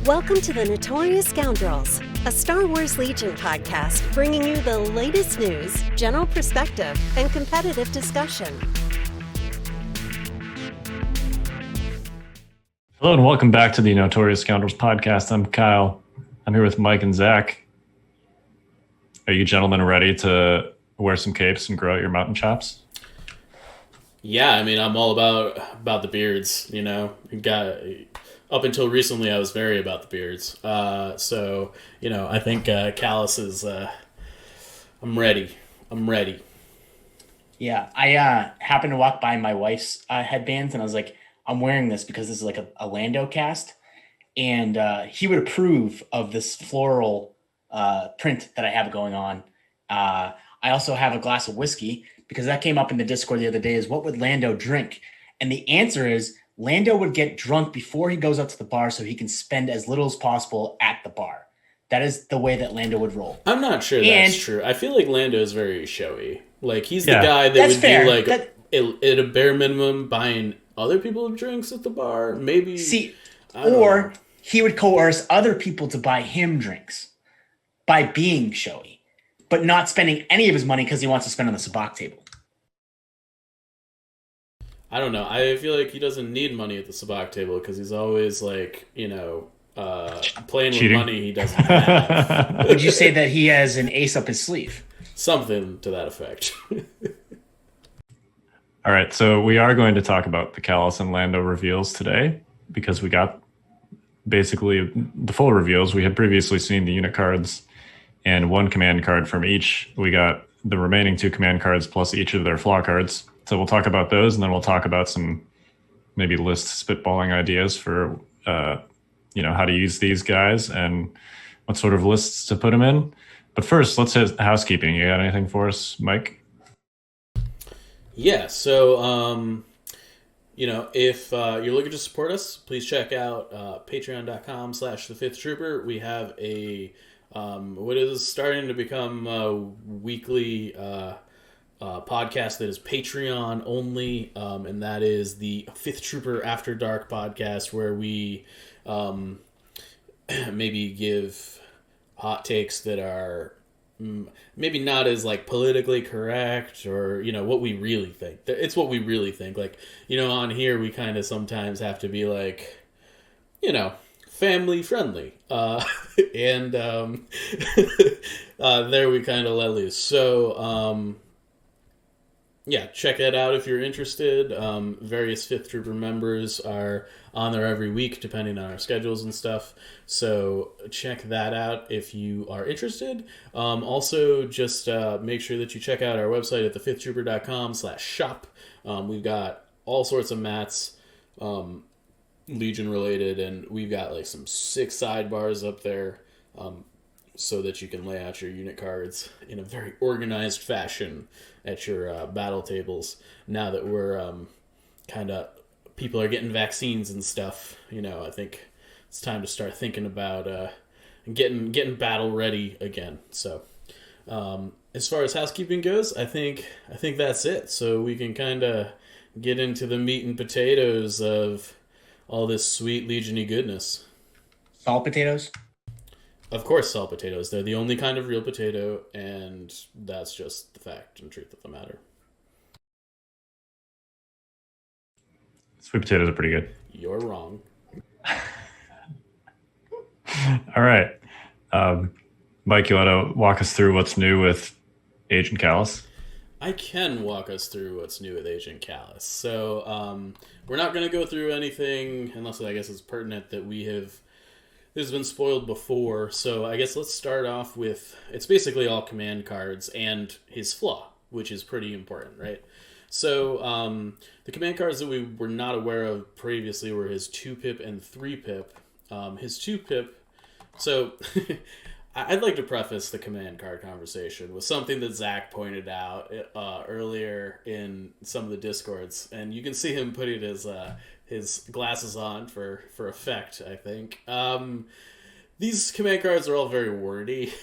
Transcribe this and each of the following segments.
Welcome to the Notorious Scoundrels, a Star Wars Legion podcast bringing you the latest news, general perspective, and competitive discussion. Hello and welcome back to the Notorious Scoundrels podcast. I'm Kyle. I'm here with Mike and Zach. Are you gentlemen ready to wear some capes and grow out your mountain chops? Yeah, I mean, I'm all about the beards, you know. Up until recently, I was very about the beards. So, you know, I think Kallus is... I'm ready. Yeah, I happened to walk by my wife's headbands, and I was like, I'm wearing this because this is like a Lando cast, and he would approve of this floral print that I have going on. I also have a glass of whiskey because that came up in the Discord the other day is what would Lando drink? And the answer is Lando would get drunk before he goes out to the bar so he can spend as little as possible at the bar. That is the way that Lando would roll. I'm not sure that's true. I feel like Lando is very showy. Like, he's the guy that would fair. be like, at a bare minimum, buying other people drinks at the bar. Maybe. Or he would coerce other people to buy him drinks by being showy, but not spending any of his money because he wants to spend on the sabacc table. I don't know. I feel like he doesn't need money at the sabacc table because he's always like, you know, playing Cheating. With money he doesn't have. Would you say that he has an ace up his sleeve? Something to that effect. All right, so we are going to talk about the Kallus and Lando reveals today because we got basically the full reveals. We had previously seen the unit cards and one command card from each. We got the remaining two command cards plus each of their flaw cards. So we'll talk about those, and then we'll talk about some maybe list spitballing ideas for, how to use these guys and what sort of lists to put them in. But first, let's hit housekeeping. You got anything for us, Mike? Yeah, so, if you're looking to support us, please check out patreon.com/thefifthtrooper. We have a, what is starting to become a weekly podcast that is Patreon only, and that is the Fifth Trooper After Dark podcast, where we maybe give hot takes that are maybe not as like politically correct, or what we really think. It's what we really think. Like, on here we kind of sometimes have to be like, family friendly, and there we kind of let loose. So yeah, check that out if you're interested. Various Fifth Trooper members are on there every week, depending on our schedules and stuff. So check that out if you are interested. Also, just make sure that you check out our website at thefifthtrooper.com/shop. We've got all sorts of mats, Legion related, and we've got like some sick sidebars up there, so that you can lay out your unit cards in a very organized fashion at your battle tables. Now that we're people are getting vaccines and stuff, I think it's time to start thinking about getting battle ready again. So as far as housekeeping goes, I think that's it. So we can kind of get into the meat and potatoes of all this sweet Legion-y goodness. Salt potatoes? Of course, salt potatoes. They're the only kind of real potato, and that's just the fact and truth of the matter. Sweet potatoes are pretty good. You're wrong. All right. Mike, you want to walk us through what's new with Agent Kallus? I can walk us through what's new with Agent Kallus. So we're not going to go through anything, unless I guess it's pertinent that this has been spoiled before. So I guess let's start off with, it's basically all command cards and his flaw, which is pretty important, right? So the command cards that we were not aware of previously were his 2-pip and 3-pip. His 2-pip, so I'd like to preface the command card conversation with something that Zach pointed out earlier in some of the Discords, and you can see him putting his glasses on for effect, I think. These command cards are all very wordy.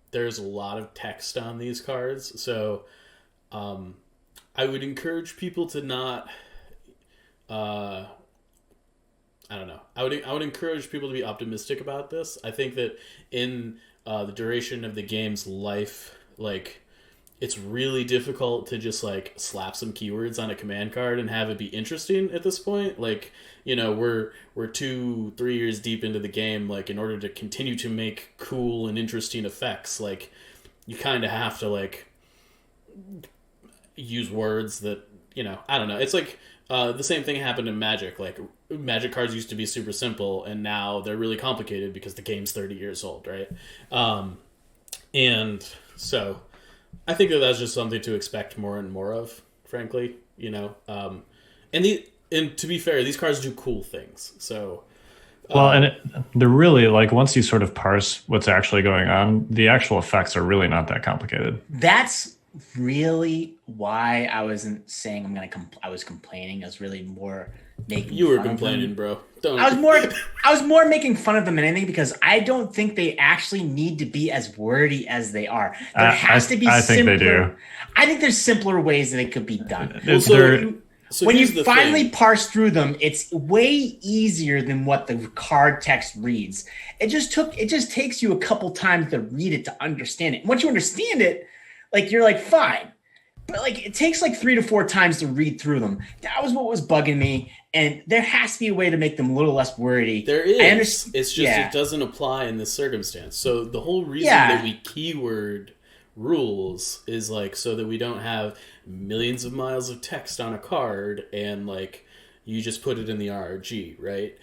There's a lot of text on these cards, so I would encourage people to not I don't know. I would encourage people to be optimistic about this. I think that in the duration of the game's life, like, it's really difficult to just like slap some keywords on a command card and have it be interesting at this point. Like, we're 2-3 years deep into the game. Like, in order to continue to make cool and interesting effects, like, you kind of have to like use words that, I don't know. It's like the same thing happened in Magic. Like, Magic cards used to be super simple, and now they're really complicated because the game's 30 years old, right? And so I think that that's just something to expect more and more of, frankly. And to be fair, these cards do cool things. So, well, they're really like, once you sort of parse what's actually going on, the actual effects are really not that complicated. That's really why I wasn't saying I was complaining. I was really more making. You were complaining, bro. Don't. I was more making fun of them than anything, because I don't think they actually need to be as wordy as they are. There has to be. I think they do. I think there's simpler ways that it could be done. When you finally parse through them, it's way easier than what the card text reads. It just takes you a couple times to read it to understand it. Once you understand it, like, you're like, fine. But like, it takes like 3 to 4 times to read through them. That was what was bugging me. And there has to be a way to make them a little less wordy. There is. It's just it doesn't apply in this circumstance. So the whole reason that we keyword rules is like so that we don't have millions of miles of text on a card and like you just put it in the RRG, right?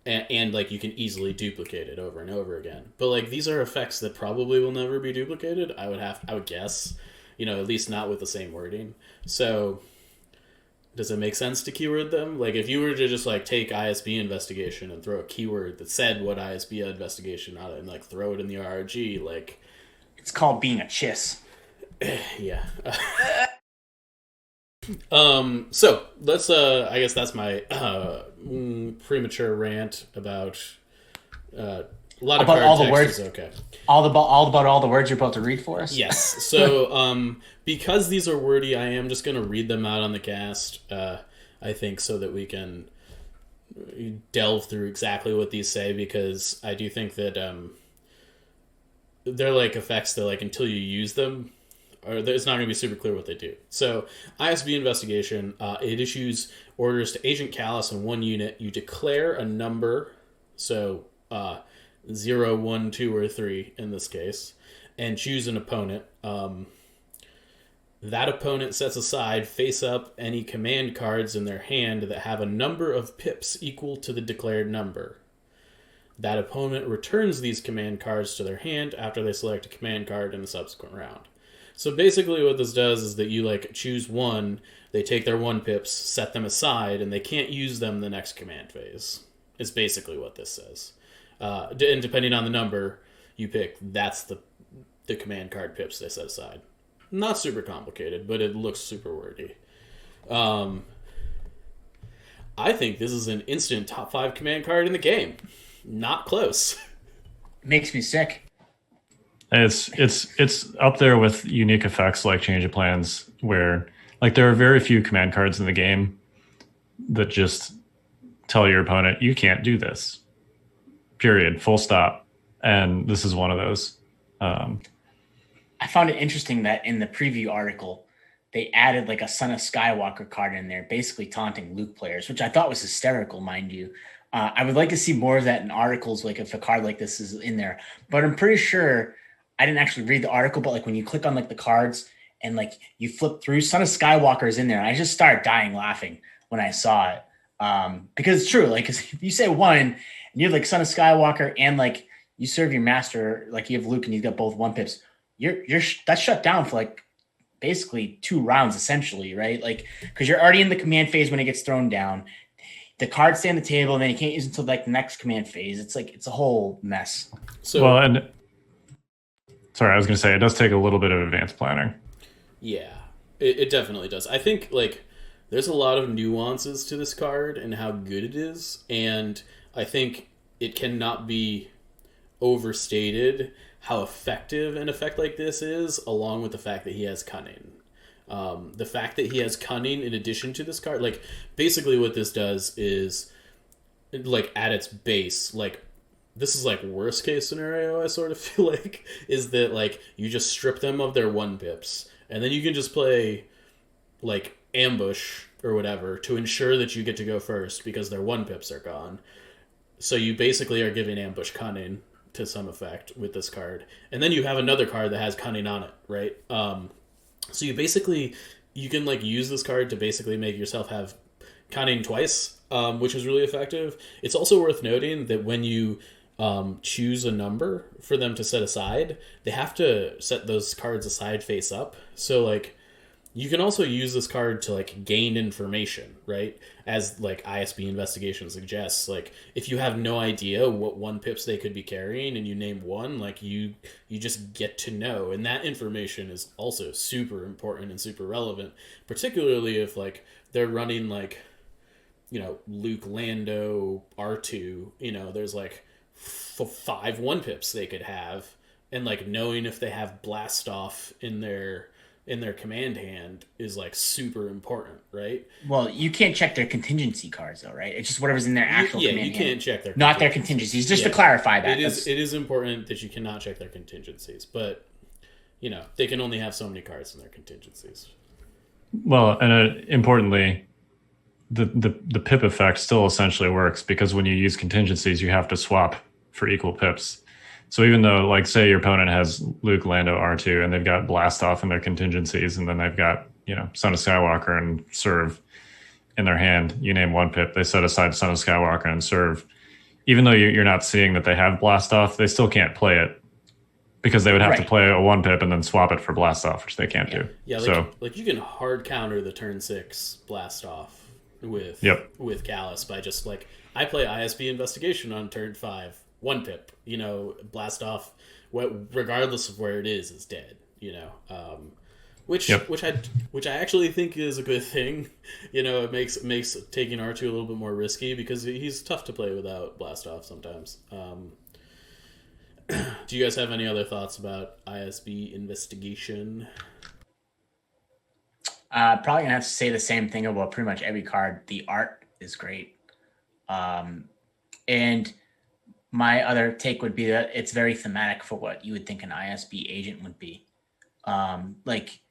And like you can easily duplicate it over and over again. But like these are effects that probably will never be duplicated. I would guess, at least not with the same wording. So does it make sense to keyword them? Like if you were to just like take ISB investigation and throw a keyword that said what ISB investigation on it and like throw it in the RRG, like it's called being a chiss. Yeah. So let's I guess that's my premature rant about a lot of about all the words. Is okay. All about all the words you're about to read for us. Yes. So because these are wordy, I am just going to read them out on the cast. I think so that we can delve through exactly what these say, because I do think that they're like effects that like until you use them, or it's not going to be super clear what they do. So, ISB investigation, it issues orders to Agent Kallus in one unit. You declare a number, so 0, 1, 2, or 3 in this case, and choose an opponent. That opponent sets aside face up any command cards in their hand that have a number of pips equal to the declared number. That opponent returns these command cards to their hand after they select a command card in a subsequent round. So basically what this does is that you like choose one, they take their 1 pips, set them aside, and they can't use them the next command phase. Is basically what this says. And depending on the number you pick, that's the command card pips they set aside. Not super complicated, but it looks super wordy. I think this is an instant top 5 command card in the game. Not close. Makes me sick. It's up there with unique effects like change of plans, where like there are very few command cards in the game that just tell your opponent you can't do this. Period. Full stop. And this is one of those. I found it interesting that in the preview article, they added like a Son of Skywalker card in there, basically taunting Luke players, which I thought was hysterical, mind you. I would like to see more of that in articles, like if a card like this is in there. But I'm pretty sure, I didn't actually read the article, but like when you click on like the cards and like you flip through, Son of Skywalker is in there. And I just started dying laughing when I saw it. Because it's true, like if you say 1 and you have like Son of Skywalker and like you serve your master, like you have Luke and he's got both 1 pips, that's shut down for like basically 2 rounds essentially, right? Like because you're already in the command phase when it gets thrown down. The cards stay on the table, and then you can't use it until like the next command phase. It's like it's a whole mess. So, well, and sorry, I was going to say it does take a little bit of advanced planning. Yeah, it definitely does. I think like there's a lot of nuances to this card and how good it is, and I think it cannot be overstated how effective an effect like this is, along with the fact that he has cunning. The fact that he has cunning in addition to this card, like basically what this does is like at its base, like this is like worst case scenario. I sort of feel like is that like you just strip them of their 1-pips, and then you can just play like ambush or whatever to ensure that you get to go first because their 1-pips are gone. So you basically are giving ambush cunning to some effect with this card, and then you have another card that has cunning on it, right? So you can like use this card to basically make yourself have cunning twice, which is really effective. It's also worth noting that when you choose a number for them to set aside, they have to set those cards aside face up. So like you can also use this card to like gain information, right? As like ISB investigation suggests, like if you have no idea what 1-pips they could be carrying and you name one, like you just get to know, and that information is also super important and super relevant, particularly if like they're running like, you know, Luke, Lando, R2, you know, there's like 5 1-pips they could have, and like knowing if they have blast off in their command hand is like super important, right? Well, you can't check their contingency cards though, right? It's just whatever's in their actual command hand. You can't check their not their contingencies. Just to clarify that. It is important that you cannot check their contingencies, but you know, they can only have so many cards in their contingencies. Well, and importantly, the pip effect still essentially works because when you use contingencies, you have to swap for equal pips. So even though, like, say your opponent has Luke, Lando, R2, and they've got blast off in their contingencies, and then they've got, you know, Son of Skywalker and serve in their hand, you name 1-pip, they set aside Son of Skywalker and serve. Even though you're not seeing that they have blast off, they still can't play it because they would have to play a 1-pip and then swap it for blast off, which they can't do. Yeah, like you can hard counter the turn 6 blast off with Kallus by just like, I play ISB investigation on turn 5. 1-pip, you know, blast off, regardless of where it is dead, you know, which I actually think is a good thing. You know, it makes taking R2 a little bit more risky because he's tough to play without blast off sometimes. Do you guys have any other thoughts about ISB investigation? Probably gonna have to say the same thing about pretty much every card. The art is great, and my other take would be that it's very thematic for what you would think an ISB agent would be. Like,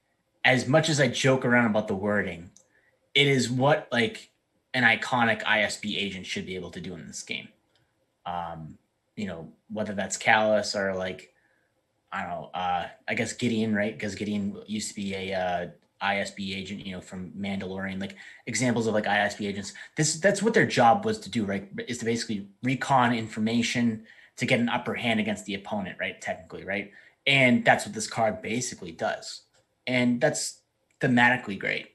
as much as I joke around about the wording, it is what like an iconic ISB agent should be able to do in this game. You know, whether that's Kallus or like, I don't know, I guess Gideon, right? Because Gideon used to be a ISB agent, you know, from Mandalorian, like examples of like ISB agents. That's what their job was to do, right? Is to basically recon information to get an upper hand against the opponent, right? Technically, right? And that's what this card basically does. And that's thematically great.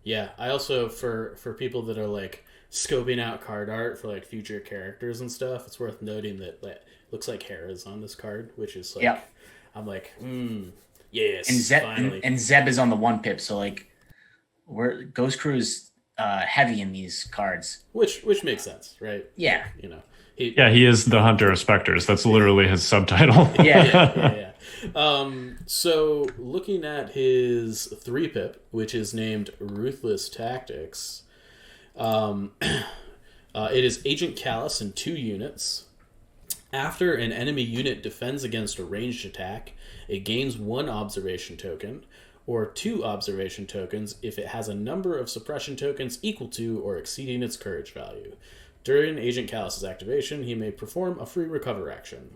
Yeah, I also, for people that are like scoping out card art for like future characters and stuff, it's worth noting that like, looks like Hera's on this card, which is like, I'm like, yes, and Zeb is on the 1-pip, so like, Ghost Crew is heavy in these cards, which makes sense, right? Yeah, you know, he is the Hunter of Specters. That's literally his subtitle. yeah. So looking at his 3-pip, which is named Ruthless Tactics, it is Agent Kallus in 2 units. After an enemy unit defends against a ranged attack, it gains 1 observation token, or 2 observation tokens if it has a number of suppression tokens equal to or exceeding its courage value. During Agent Kallus' activation, he may perform a free recover action.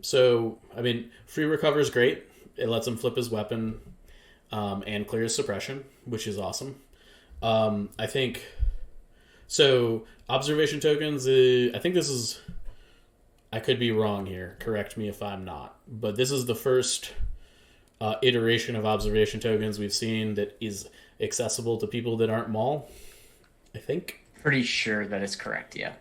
So, I mean, free recover is great. It lets him flip his weapon and clear his suppression, which is awesome. I think... So, observation tokens, I think this is... I could be wrong here. Correct me if I'm not. But this is the first iteration of observation tokens we've seen that is accessible to people that aren't Maul, I think. Pretty sure that is correct, yeah.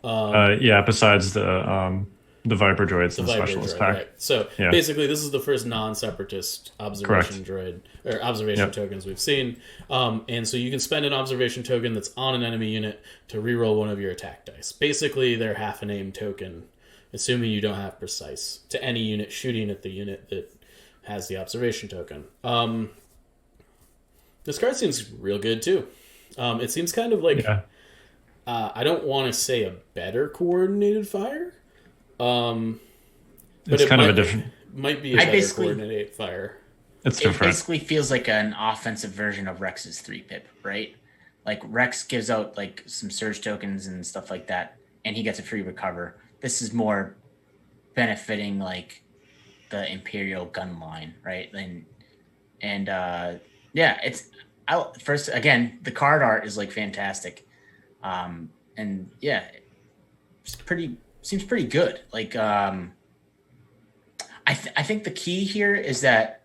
Besides the Viper droids and the specialist pack. Right. So basically, this is the first non-separatist observation droid or observation tokens we've seen. And so you can spend an observation token that's on an enemy unit to reroll one of your attack dice. Basically, they're half a name token, assuming you don't have precise, to any unit shooting at the unit that has the observation token. This card seems real good too. It seems kind of like I don't want to say a better coordinated fire. But It's kind of a different. Might be a better coordinated fire. It's It different. basically feels like an offensive version of Rex's three-pip, right? Like Rex gives out like some surge tokens and stuff like that, and he gets a free recover. This is more benefiting like the Imperial gun line, right? And yeah, it's first again, the card art is like fantastic. And yeah, seems pretty good. Like I think the key here is that,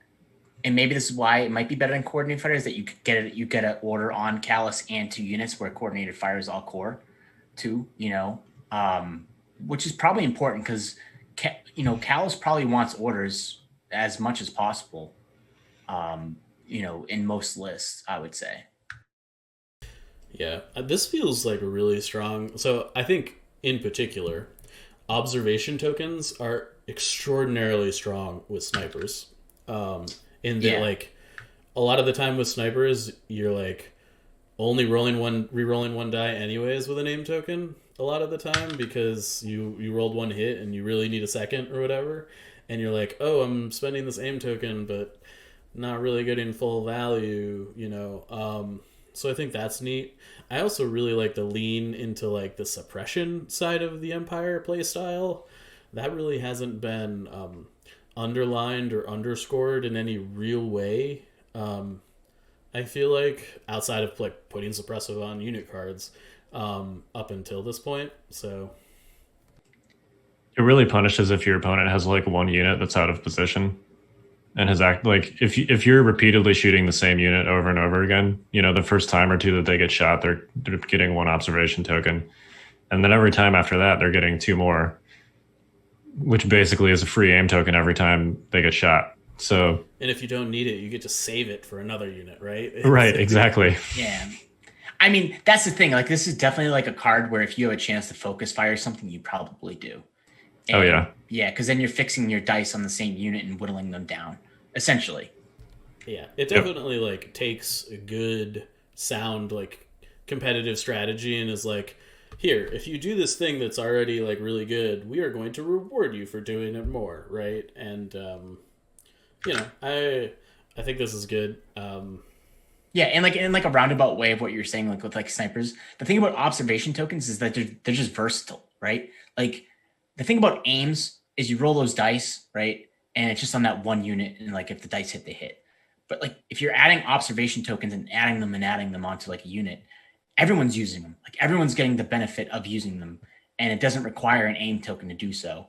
and maybe this is why it might be better than coordinated fire, is that you get an order on Kallus and 2 units where coordinated fire is all core too, which is probably important because Kallus probably wants orders as much as possible, in most lists, I would say. Yeah, this feels like a really strong. So I think in particular, observation tokens are extraordinarily strong with snipers. In that, like, a lot of the time with snipers, you're like only re-rolling one die anyways with a name token. A lot of the time because you rolled one hit and you really need a second or whatever, and you're like, oh, I'm spending this aim token, but not really getting full value, So I think that's neat. I also really like the lean into like the suppression side of the Empire playstyle. That really hasn't been underlined or underscored in any real way. I feel like outside of like putting suppressive on unit cards up until this point. So It really punishes if your opponent has like one unit that's out of position. And if you're repeatedly shooting the same unit over and over again, the first time or two that they get shot, they're getting 1 observation token, and then every time after that, they're getting 2 more, which basically is a free aim token every time they get shot. So, and if you don't need it, you get to save it for another unit, right? Right, exactly. Yeah, I mean that's the thing. Like this is definitely like a card where if you have a chance to focus fire something, you probably do. And, oh yeah. Yeah, because then you're fixing your dice on the same unit and whittling them down, essentially. Yeah, it definitely like takes a good, sound, like competitive strategy and is like, here, if you do this thing that's already like really good, we are going to reward you for doing it more, right? And I think this is good. Yeah, and like in like a roundabout way of what you're saying, like with like snipers, the thing about observation tokens is that they're just versatile, right? Like the thing about aims is you roll those dice, right? And it's just on that one unit, and like if the dice hit, they hit. But like if you're adding observation tokens and adding them onto like a unit, everyone's using them. Like everyone's getting the benefit of using them, and it doesn't require an aim token to do so.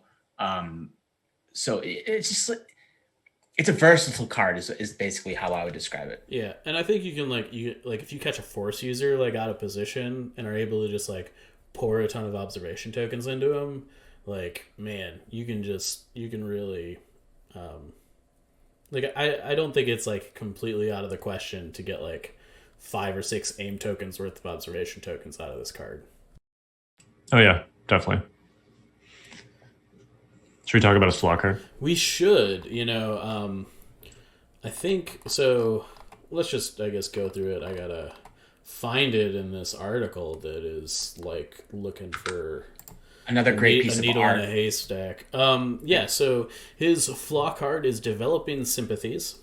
So it's just like it's a versatile card is basically how I would describe it. Yeah, and I think you can if you catch a force user like out of position and are able to just like pour a ton of observation tokens into them, like man, you can really I don't think it's like completely out of the question to get like 5 or 6 aim tokens worth of observation tokens out of this card. Oh yeah, definitely. Should we talk about a flaw card? We should, I think so. Let's just, I guess, go through it. I gotta find it in this article that is like looking for another great piece of needle art. in a haystack. So his flaw card is developing sympathies.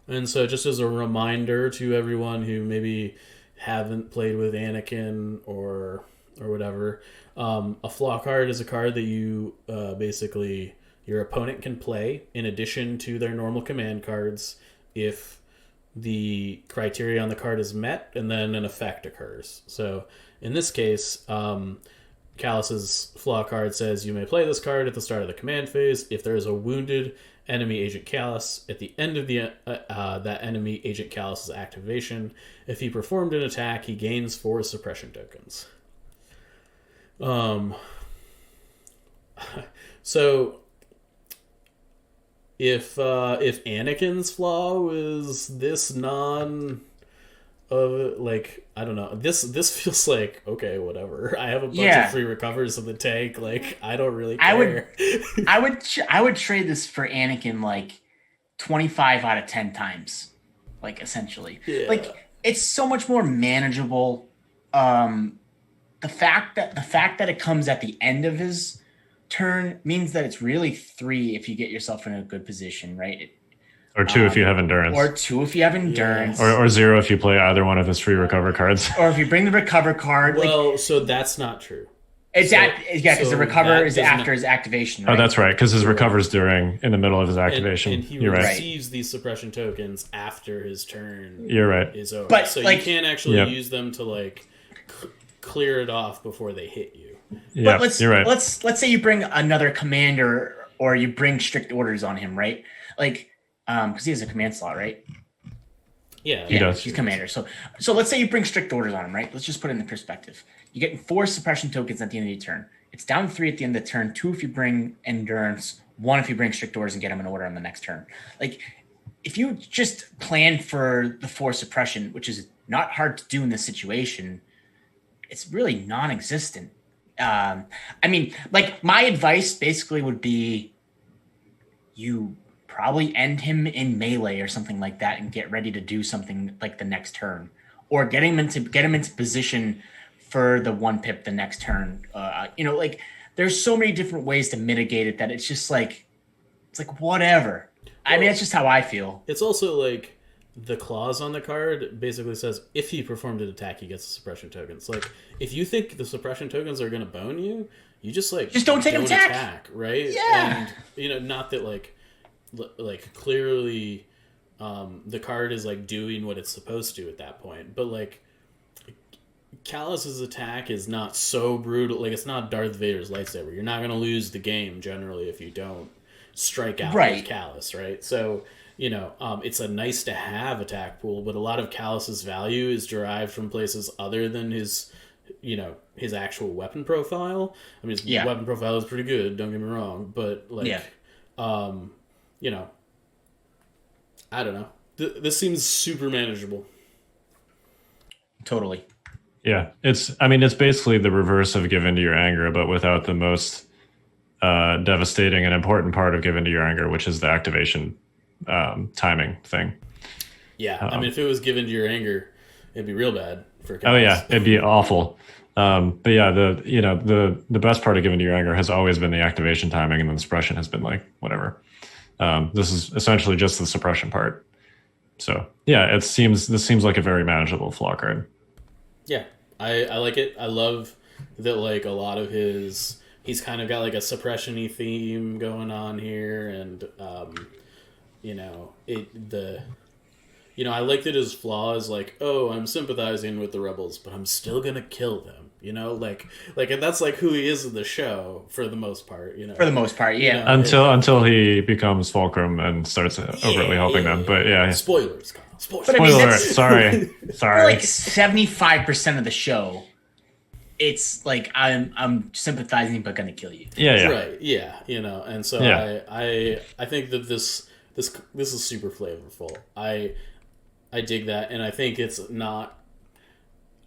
And so just as a reminder to everyone who maybe haven't played with Anakin or whatever, a flaw card is a card that you basically your opponent can play in addition to their normal command cards if the criteria on the card is met and then an effect occurs. So in this case, Kallus's flaw card says you may play this card at the start of the command phase if there is a wounded enemy agent Kallus at the end of that enemy agent Kallus's activation. If he performed an attack, he gains 4 suppression tokens. So if Anakin's flaw was this I don't know, this feels like okay, whatever. I have a bunch of free recovers in the tank. Like I don't really care. I would trade this for Anakin like 25 out of 10 times, like essentially. Yeah. Like it's so much more manageable. the fact that it comes at the end of his turn means that it's really 3 if you get yourself in a good position, right? Or 2 if you have endurance. Or 2 if you have endurance. Or 0 if you play either one of his free recover cards. Or if you bring the recover card. Well, so that's not true. Because the recover is after his activation. Right? Oh, that's right. Because his recover's in the middle of his activation. And he You're receives these suppression tokens after his turn. You're right. Is over. But so you can't actually use them to like clear it off before they hit you. Yeah, but you're right. Let's say you bring another commander, or you bring strict orders on him, right? Like, because he has a command slot, right? Yeah, he does. He's commander. So let's say you bring strict orders on him, right? Let's just put it in perspective. You get 4 suppression tokens at the end of your turn. It's down 3 at the end of the turn, 2 if you bring endurance, 1 if you bring strict orders and get him in order on the next turn. Like, if you just plan for the 4 suppression, which is not hard to do in this situation, it's really non-existent. I mean, like, my advice basically would be you probably end him in melee or something like that and get ready to do something like the next turn, or get him into position for the 1 pip the next turn. Like, there's so many different ways to mitigate it that it's just like, whatever. I mean, that's just how I feel. It's also like the clause on the card basically says if he performed an attack, he gets a suppression token. It's like, if you think the suppression tokens are going to bone you, you just don't take an attack, right? Yeah. And not that like clearly the card is like doing what it's supposed to at that point, but like Kallus's attack is not so brutal. Like, it's not Darth Vader's lightsaber. You're not going to lose the game generally if you don't strike out with Kallus, right? So, it's a nice to have attack pool, but a lot of Kallus's value is derived from places other than his actual weapon profile. I mean, his weapon profile is pretty good, don't get me wrong, but I don't know. This seems super manageable. Totally. Yeah, it's basically the reverse of give in to your anger, but without the most devastating and important part of give in to your anger, which is the activation timing thing. Yeah, if it was given to your anger, it'd be real bad for Kallus. Oh yeah, it'd be awful. But yeah, the best part of giving to your anger has always been the activation timing, and then the suppression has been like whatever. This is essentially just the suppression part. So yeah, this seems like a very manageable flaw card. Yeah, I like it. I love that, like, a lot of he's kind of got like a suppression-y theme going on here, and I like that his flaw is like, oh, I'm sympathizing with the rebels, but I'm still gonna kill them. And that's like who he is in the show for the most part. For the most part, yeah. Until he becomes Fulcrum and starts overtly helping them. But yeah. Spoilers, Kyle. Spoilers. But I mean, Spoiler. Sorry. For like 75% of the show, it's like I'm sympathizing but gonna kill you. Yeah. Right. Yeah. And so I think that this is super flavorful. I dig that, and I think it's not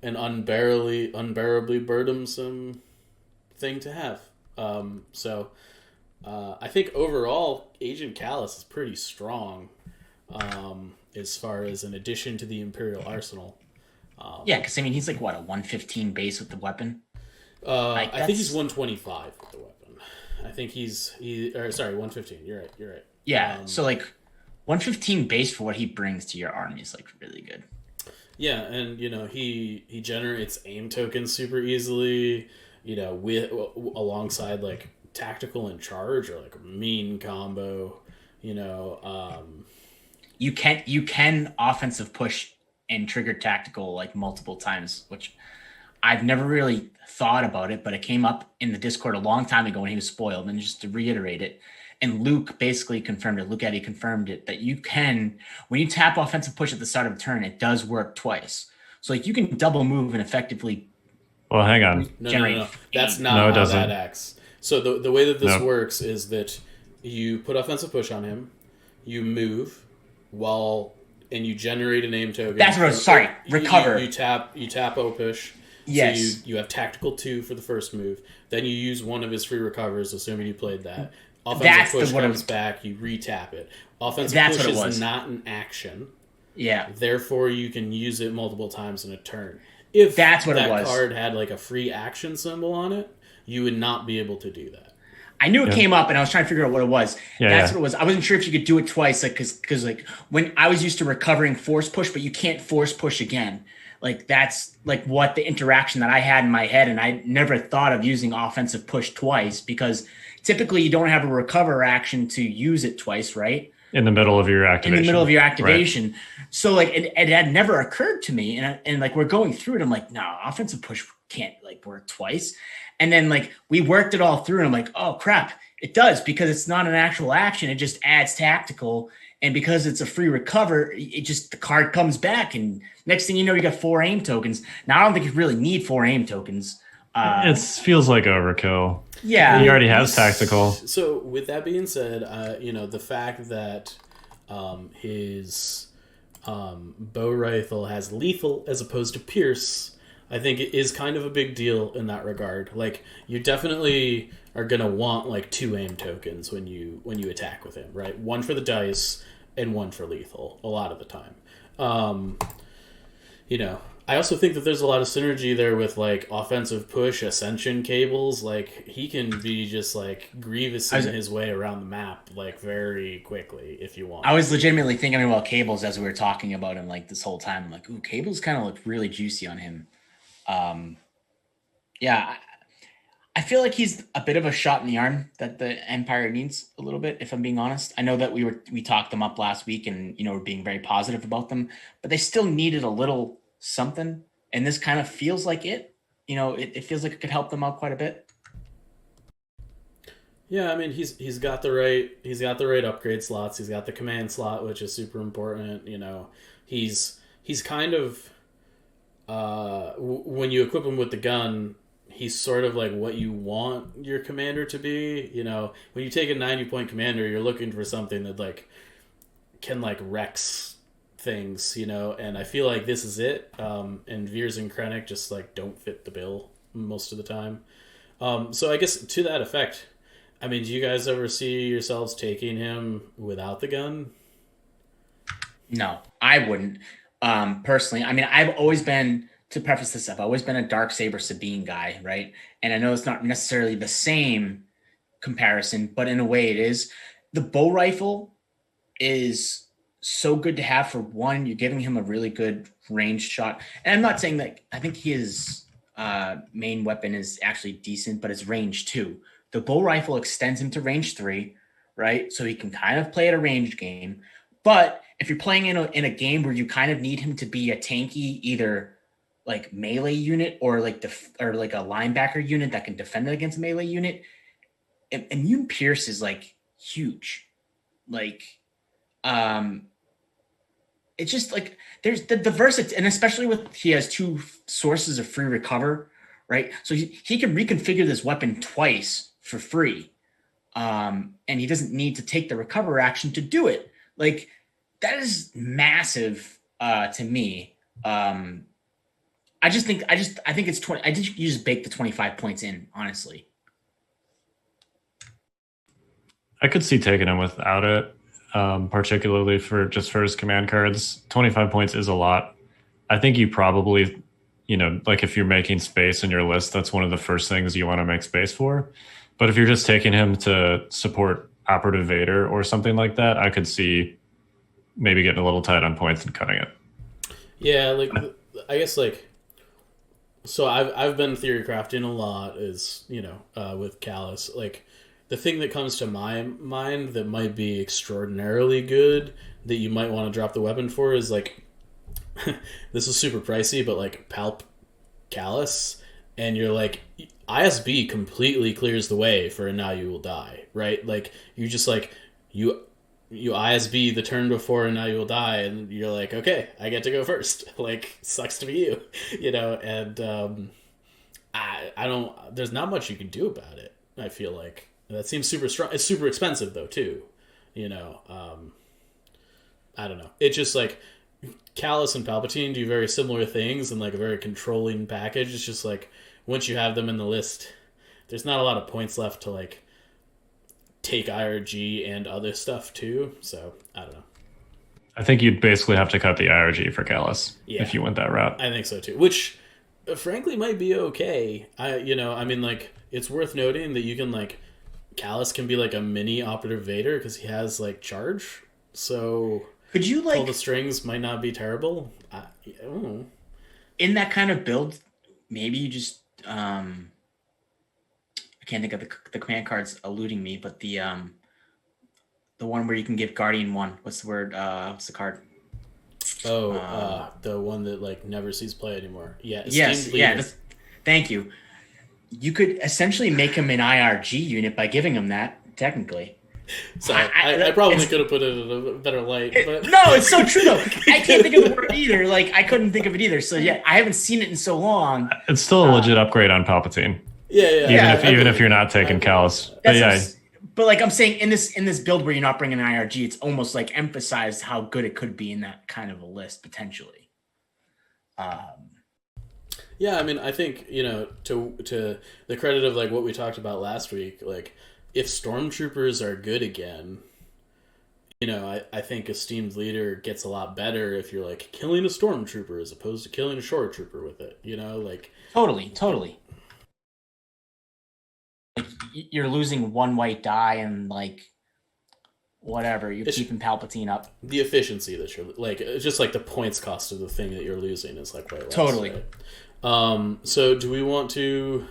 an unbearably burdensome thing to have. I think overall Agent Kallus is pretty strong as far as an addition to the Imperial arsenal. Because he's like, what, a 115 base with the weapon? I think he's 125 with the weapon. I think he's 115. You're right. Yeah, so like 115 base for what he brings to your army is like really good. Yeah, and he generates aim tokens super easily. With alongside like tactical and charge, or like a mean combo. You can offensive push and trigger tactical like multiple times, which I've never really thought about it, but it came up in the Discord a long time ago when he was spoiled. And just to reiterate it, and Luke basically confirmed it. Luke Eddy confirmed it, that you can, when you tap offensive push at the start of a turn, it does work twice. So like you can double move and effectively. Well, hang on. No. That's not how that acts. So the way that this works is that you put offensive push on him, you move and you generate an aim token. That's what I was, sorry. Recover. You tap O push. Yes. So you have tactical 2 for the first move. Then you use one of his free recovers, assuming you played that. Offensive push comes back, you retap it. Offensive push is not an action. Yeah. Therefore, you can use it multiple times in a turn. if That's what that it was. card had like a free action symbol on it, you would not be able to do that. I knew it came up, and I was trying to figure out what it was. That's what it was. I wasn't sure if you could do it twice, like because like when I was used to recovering force push, but you can't force push again. Like that's like what the interaction that I had in my head, and I never thought of using offensive push twice because typically you don't have a recover action to use it twice, right? In the middle of your activation. Right. So like it had never occurred to me, and like we're going through it, I'm like, no, offensive push can't like work twice. And then like we worked it all through and I'm like, oh crap, it does because it's not an actual action. It just adds tactical. And because it's a free recover, it just, the card comes back. And next thing you know, you got 4 aim tokens. Now I don't think you really need 4 aim tokens. It feels like overkill. Yeah. He already has tactical. So with that being said, the fact that his bow rifle has lethal as opposed to pierce, I think it is kind of a big deal in that regard. Like you definitely are gonna want like 2 aim tokens when you attack with him, right? 1 for the dice and 1 for lethal a lot of the time. I also think that there's a lot of synergy there with like offensive push ascension cables. Like he can be just like Grievousing his way around the map like very quickly if you want. I was legitimately thinking about cables as we were talking about him like this whole time. I'm like, ooh, cables kind of look really juicy on him. I feel like he's a bit of a shot in the arm that the Empire needs a little bit, if I'm being honest. I know that we talked them up last week and, we're being very positive about them, but they still needed a little something. And this kind of feels like it, it feels like it could help them out quite a bit. Yeah. I mean, he's got the right upgrade slots. He's got the command slot, which is super important. He's kind of, when you equip him with the gun, he's sort of like what you want your commander to be. When you take a 90-point commander, you're looking for something that like can like Rex things, and I feel like this is it. And Veers and Krennic just like don't fit the bill most of the time. So I guess to that effect, I mean, do you guys ever see yourselves taking him without the gun? No, I wouldn't. Personally, I mean, I've always been, to preface this up, I've always been a Darksaber Sabine guy, right? And I know it's not necessarily the same comparison, but in a way it is. The bow rifle is so good to have. For one, you're giving him a really good ranged shot. And I'm not saying that I think his main weapon is actually decent, but it's range 2. The bow rifle extends him to range 3, right? So he can kind of play at a ranged game. But if you're playing in a game where you kind of need him to be a tanky, either like melee unit or like a linebacker unit that can defend it against a melee unit, immune pierce is like huge. Like, it's just like there's the diversity, and especially with he has 2 sources of free recover, right? So he can reconfigure this weapon twice for free, and he doesn't need to take the recover action to do it. Like, that is massive to me. I think it's 20. I think you just bake the 25 points in, honestly. I could see taking him without it, particularly for his command cards. 25 points is a lot. I think you probably, like if you're making space in your list, that's one of the first things you want to make space for. But if you're just taking him to support Operative Vader or something like that, I could see maybe getting a little tight on points and cutting it. Yeah, like I guess like, so I've been theory crafting a lot, with Kallus. Like, the thing that comes to my mind that might be extraordinarily good that you might want to drop the weapon for is like, this is super pricey, but like Palp Kallus, and you're like, ISB completely clears the way for a Now You Will Die, right? Like, you just like, you ISB the turn before and Now You Will Die, and you're like, okay, I get to go first. Like, sucks to be you, and I don't, there's not much you can do about it. I feel like that seems super strong. It's super expensive though too, I don't know. It's just like Kallus and Palpatine do very similar things in like a very controlling package. It's just like, once you have them in the list, there's not a lot of points left to like take IRG and other stuff too. So I don't know. I think you'd basically have to cut the IRG for Kallus if you went that route. I think so too. Which frankly might be okay. Like it's worth noting that you can like Kallus can be like a mini Operative Vader because he has like charge. So Could you pull the like strings might not be terrible. I don't know. in that kind of build? Maybe you just I can't think of the command cards eluding me, but the one where you can give Guardian one. What's the word? What's the card? The one that like never sees play anymore. Yeah. Yes, Esteemed yeah. Leader. Thank you. You could essentially make him an IRG unit by giving him that. Technically, So I probably could have put it in a better light. But no, it's so true though. I can't think of the word either. Like I couldn't think of it either. So yeah, I haven't seen it in so long. It's still a legit upgrade on Palpatine, yeah. even if you're not taking Kallus. But yeah, But like I'm saying, in this build where you're not bringing an IRG, it's almost like emphasized how good it could be in that kind of a list potentially. Yeah, I mean, I think to the credit of like what we talked about last week, like if stormtroopers are good again, I think Esteemed Leader gets a lot better if you're like killing a stormtrooper as opposed to killing a shore trooper with it. Like Totally. Like you're losing one white die and like whatever, you're keeping Palpatine up. The efficiency that you're like, it's just like the points cost of the thing that you're losing is like way less. Totally. Right? So do we want to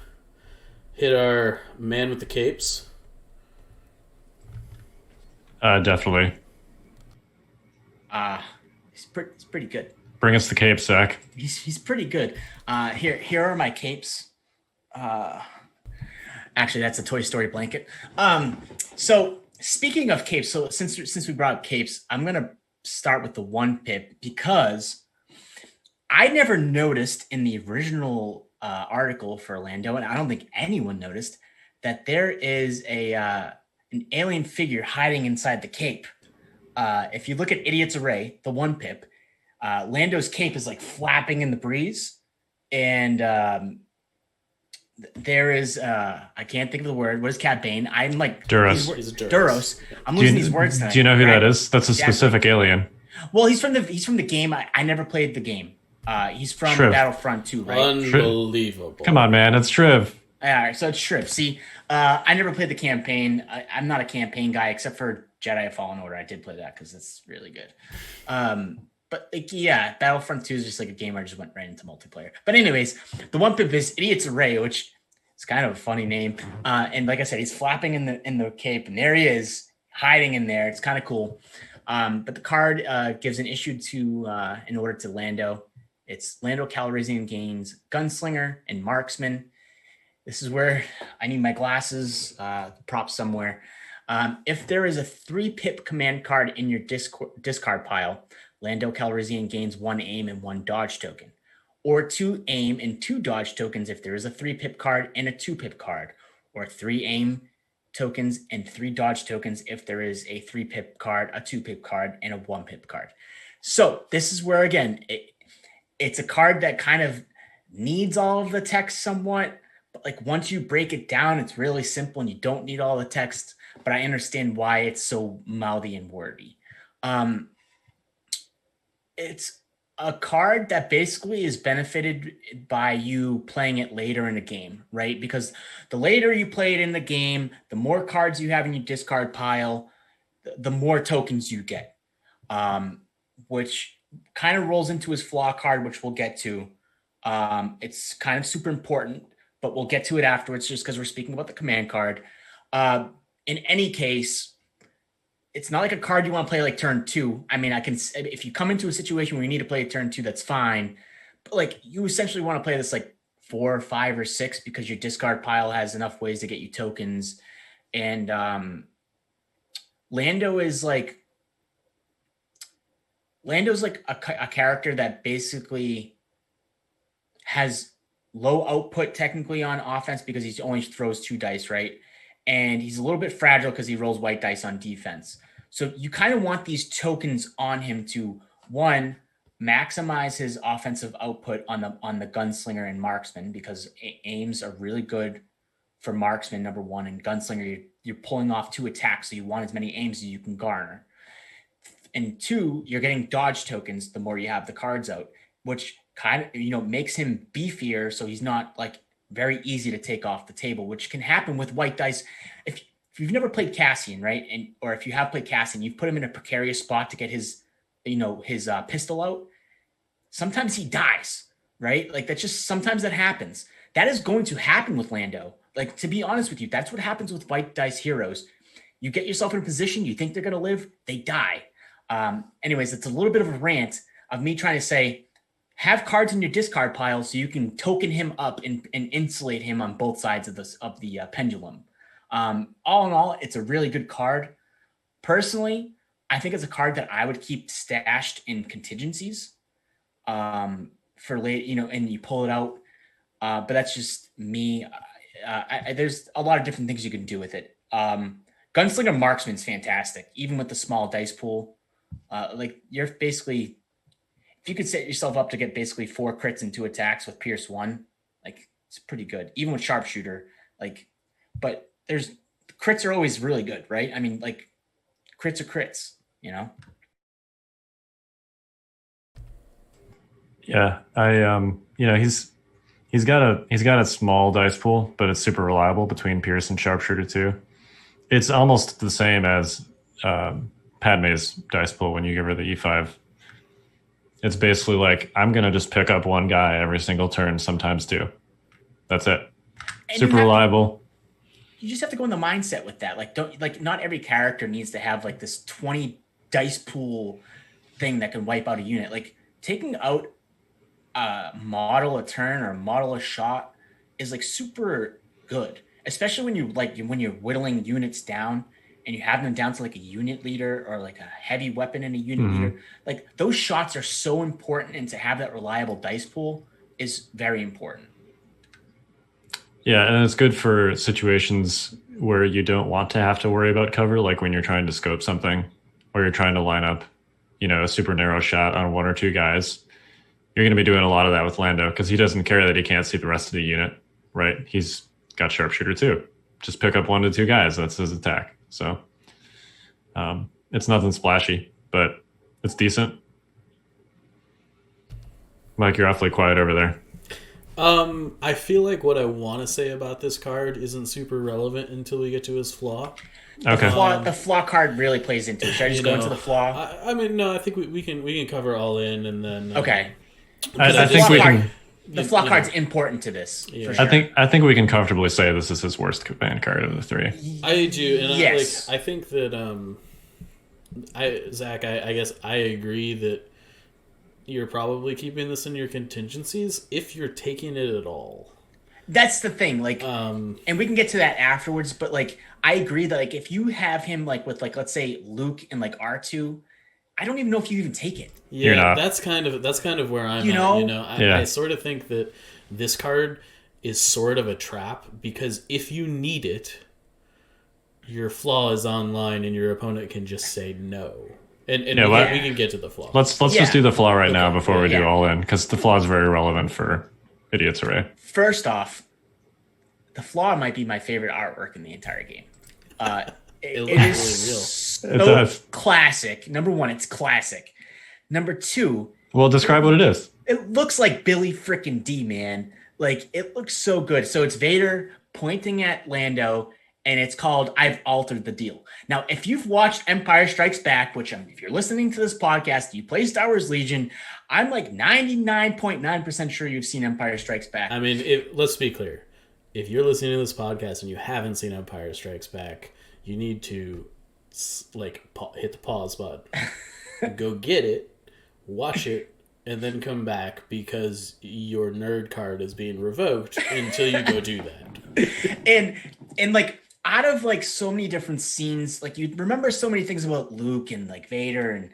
hit our man with the capes? definitely. He's pretty good. Bring us the cape, Zach. He's pretty good. Here are my capes. Actually, that's a Toy Story blanket. So speaking of capes, so since we brought up capes, I'm gonna start with the 1-pip because I never noticed in the original article for Lando, and I don't think anyone noticed that there is an alien figure hiding inside the cape. If you look at Idiot's Array, the 1-pip, Lando's cape is like flapping in the breeze, and there is I can't think of the word. What is Cad Bane? I'm like Duros. Duros. I'm losing these words tonight. Do you know who that is? That's a specific alien. Well, he's from the game. I never played the game. He's from Shriv. Battlefront 2, right? Unbelievable. Come on, man. It's Shriv. All right, so it's Shriv. See, I never played the campaign. I'm not a campaign guy except for Jedi Fallen Order. I did play that because it's really good. But like, yeah, Battlefront 2 is just like a game where I just went right into multiplayer. But anyways, the 1-pip is Idiot's Array, which is kind of a funny name. And like I said, he's flapping in the cape, and there he is hiding in there. It's kind of cool. But the card gives an issue to in order to Lando. It's Lando Calrissian gains Gunslinger and Marksman. This is where I need my glasses, props somewhere. If there is a 3-pip command card in your discard pile, Lando Calrissian gains 1 aim and 1 dodge token, or 2 aim and 2 dodge tokens if there is a 3-pip card and a 2-pip card, or 3 aim tokens and 3 dodge tokens if there is a 3-pip card, a 2-pip card, and a 1-pip card. So this is where, again, it's a card that kind of needs all of the text somewhat, but like once you break it down, it's really simple and you don't need all the text, but I understand why it's so mouthy and wordy. It's a card that basically is benefited by you playing it later in the game, right? Because the later you play it in the game, the more cards you have in your discard pile, the more tokens you get, which kind of rolls into his flaw card, which we'll get to. It's kind of super important, but we'll get to it afterwards just because we're speaking about the command card. In any case, it's not like a card you want to play like turn 2. I mean, if you come into a situation where you need to play a turn 2, that's fine. But like you essentially want to play this like 4 or 5 or 6 because your discard pile has enough ways to get you tokens. And Lando's like a character that basically has low output technically on offense because he only throws 2 dice, right? And he's a little bit fragile because he rolls white dice on defense. So you kind of want these tokens on him to, one, maximize his offensive output on the gunslinger and marksman, because aims are really good for marksman, number 1, and gunslinger, you're pulling off 2 attacks, so you want as many aims as you can garner. And 2, you're getting dodge tokens the more you have the cards out, which kind of, makes him beefier, so he's not like very easy to take off the table, which can happen with white dice. If you've never played Cassian, right, or if you have played Cassian, you've put him in a precarious spot to get his pistol out. Sometimes he dies, right? Like that's just sometimes that happens. That is going to happen with Lando. Like, to be honest with you, that's what happens with white dice heroes. You get yourself in a position, you think they're going to live, they die. Anyways, it's a little bit of a rant of me trying to say, have cards in your discard pile so you can token him up and insulate him on both sides of the pendulum. All in all, it's a really good card. Personally, I think it's a card that I would keep stashed in contingencies for late, and you pull it out. But that's just me. There's a lot of different things you can do with it. Gunslinger Marksman's fantastic, even with the small dice pool. Like you're basically, if you could set yourself up to get basically 4 crits and 2 attacks with Pierce 1, like it's pretty good. Even with Sharpshooter, but crits are always really good, right? I mean, like crits are crits, Yeah, he's got a small dice pool, but it's super reliable between Pierce and Sharpshooter too. It's almost the same as Padme's dice pool when you give her the E5. It's basically like, I'm going to just pick up one guy every single turn, sometimes 2. That's it. And super reliable. You just have to go in the mindset with that. Not every character needs to have like this 20 dice pool thing that can wipe out a unit. Like taking out a model a turn or model a shot is like super good, especially when you're whittling units down and you have them down to like a unit leader or like a heavy weapon in a unit leader. Like those shots are so important, and to have that reliable dice pool is very important. Yeah, and it's good for situations where you don't want to have to worry about cover, like when you're trying to scope something or you're trying to line up, a super narrow shot on 1 or 2 guys. You're going to be doing a lot of that with Lando because he doesn't care that he can't see the rest of the unit, right? He's got Sharpshooter too. Just pick up 1 to 2 guys. That's his attack. So it's nothing splashy, but it's decent. Mike, you're awfully quiet over there. I feel like what I want to say about this card isn't super relevant until we get to his flaw. Okay. The flaw card really plays into it. Should I just go into the flaw? I mean, no, I think we can cover all in and then. Okay. I think we can. The flaw card's important to this. Yeah. For sure. I think we can comfortably say this is his worst command card of the 3. I do, and yes. I think that Zach, I guess I agree that you're probably keeping this in your contingencies if you're taking it at all. That's the thing, and we can get to that afterwards, but I agree that if you have him with let's say Luke and R2, I don't even know if you even take it. Yeah, that's kind of where I'm at. I sort of think that this card is sort of a trap because if you need it, your flaw is online and your opponent can just say no. And we can get to the flaw. Let's just do the flaw right now before we do all in, because the flaw is very relevant for Idiot's Array. First off, the flaw might be my favorite artwork in the entire game. It is really real. So classic. Number 1, it's classic. Number 2, well, describe what it is. It looks like Billy frickin' D, man. It looks so good. So it's Vader pointing at Lando, and it's called I've Altered the Deal. Now, if you've watched Empire Strikes Back, which if you're listening to this podcast, you play Star Wars Legion, I'm 99.9% sure you've seen Empire Strikes Back. I mean, let's be clear. If you're listening to this podcast and you haven't seen Empire Strikes Back, you need to hit the pause button, go get it, watch it, and then come back because your nerd card is being revoked until you go do that. And out of so many different scenes, you remember so many things about Luke and Vader,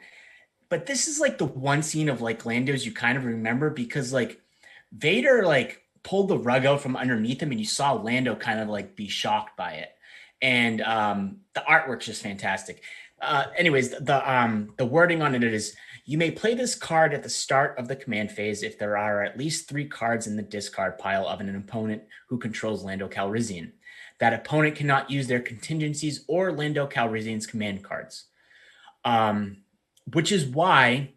but this is the one scene of Lando's you kind of remember because Vader pulled the rug out from underneath him and you saw Lando kind of be shocked by it. And the artwork's just fantastic. Anyways, the wording on it is, you may play this card at the start of the command phase if there are at least 3 cards in the discard pile of an opponent who controls Lando Calrissian. That opponent cannot use their contingencies or Lando Calrissian's command cards. Which is why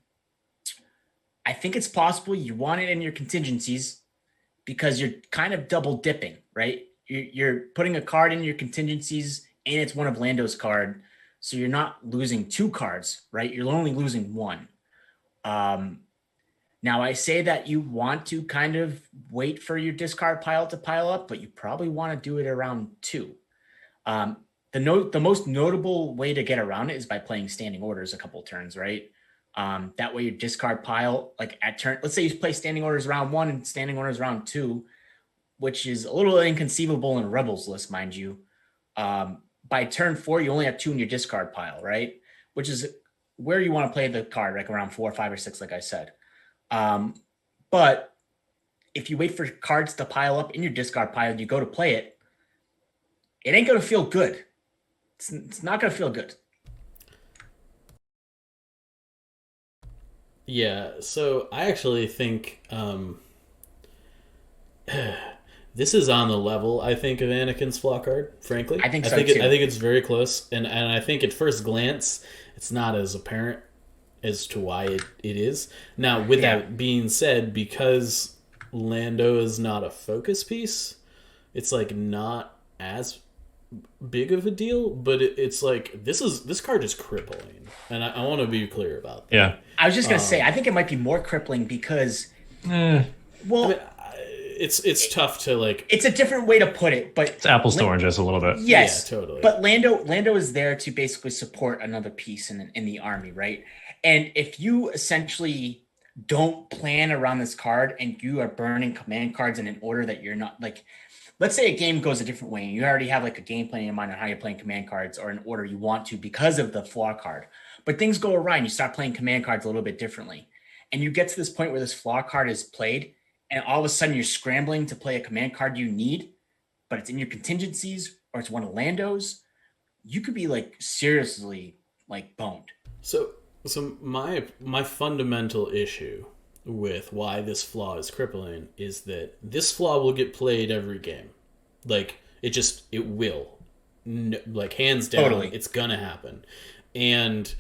I think it's possible you want it in your contingencies because you're kind of double dipping, right? You're putting a card in your contingencies and it's one of Lando's card. So you're not losing 2 cards, right? You're only losing 1. Now I say that you want to kind of wait for your discard pile to pile up, but you probably want to do it around 2. The most notable way to get around it is by playing standing orders a couple turns, right? That way your discard pile, like at turn, let's say you play standing orders round 1 and standing orders round 2, which is a little inconceivable in Rebels list, mind you. By turn 4, you only have 2 in your discard pile, right? Which is where you want to play the card, like around 4, 5, or 6, like I said. But if you wait for cards to pile up in your discard pile and you go to play it, it ain't going to feel good. It's not going to feel good. Yeah, so I actually think this is on the level, I think, of Anakin's flaw card, frankly. I think so, too. I think it's very close, and I think at first glance, it's not as apparent as to why it is. Now, with that being said, because Lando is not a focus piece, it's like not as big of a deal, but it's like this card is crippling, and I want to be clear about that. Yeah, I was just gonna say I think it might be more crippling because well, I mean, it's tough to like. It's a different way to put it, but it's apples to oranges a little bit. Yes, yeah, totally. But Lando is there to basically support another piece in the army, right? And if you essentially don't plan around this card and you are burning command cards in an order that you're not like. Let's say a game goes a different way and you already have like a game plan in mind on how you're playing command cards or an order you want to because of the flaw card. But things go awry and you start playing command cards a little bit differently. And you get to this point where this flaw card is played and all of a sudden you're scrambling to play a command card you need, but it's in your contingencies or it's one of Lando's. You could be like seriously like boned. So my fundamental issue with why this flaw is crippling is that this flaw will get played every game. Like, it will. No, like, hands down, totally. It's gonna happen. And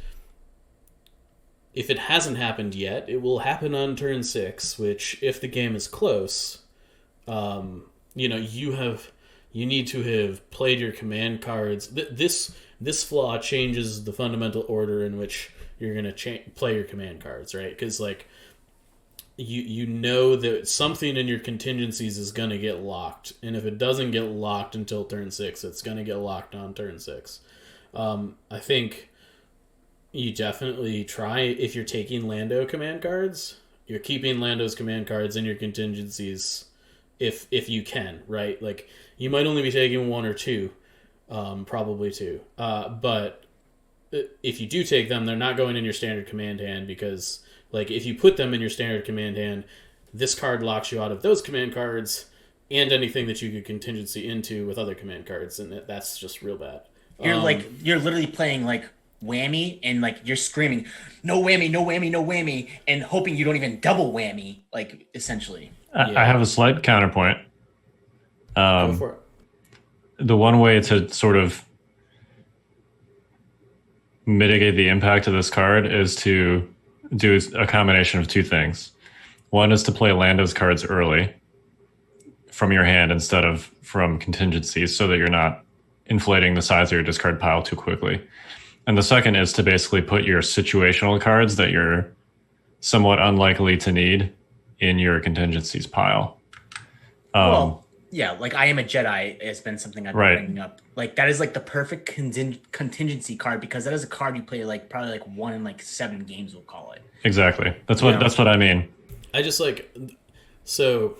if it hasn't happened yet, it will happen on turn 6, which, if the game is close, you need to have played your command cards. This flaw changes the fundamental order in which you're going to play your command cards, right? Because, like, you know that something in your contingencies is going to get locked. And if it doesn't get locked until turn 6, it's going to get locked on turn 6. I think you definitely try, if you're taking Lando command cards, you're keeping Lando's command cards in your contingencies if you can, right? Like, you might only be taking 1 or 2, probably 2. But if you do take them, they're not going in your standard command hand because, like, if you put them in your standard command hand, this card locks you out of those command cards and anything that you could contingency into with other command cards, and that's just real bad. You're literally playing like whammy and like you're screaming, no whammy, no whammy, no whammy, and hoping you don't even double whammy, like essentially. I have a slight counterpoint. Go for it. The one way to sort of mitigate the impact of this card is to do a combination of 2 things. One is to play Lando's cards early from your hand instead of from contingencies so that you're not inflating the size of your discard pile too quickly. And the second is to basically put your situational cards that you're somewhat unlikely to need in your contingencies pile. Yeah, like I Am a Jedi has been something I've been bringing up. Like that is like the perfect contingency card because that is a card you play like probably like 1 in like 7 games, we'll call it. Exactly. That's what I mean. I just like, so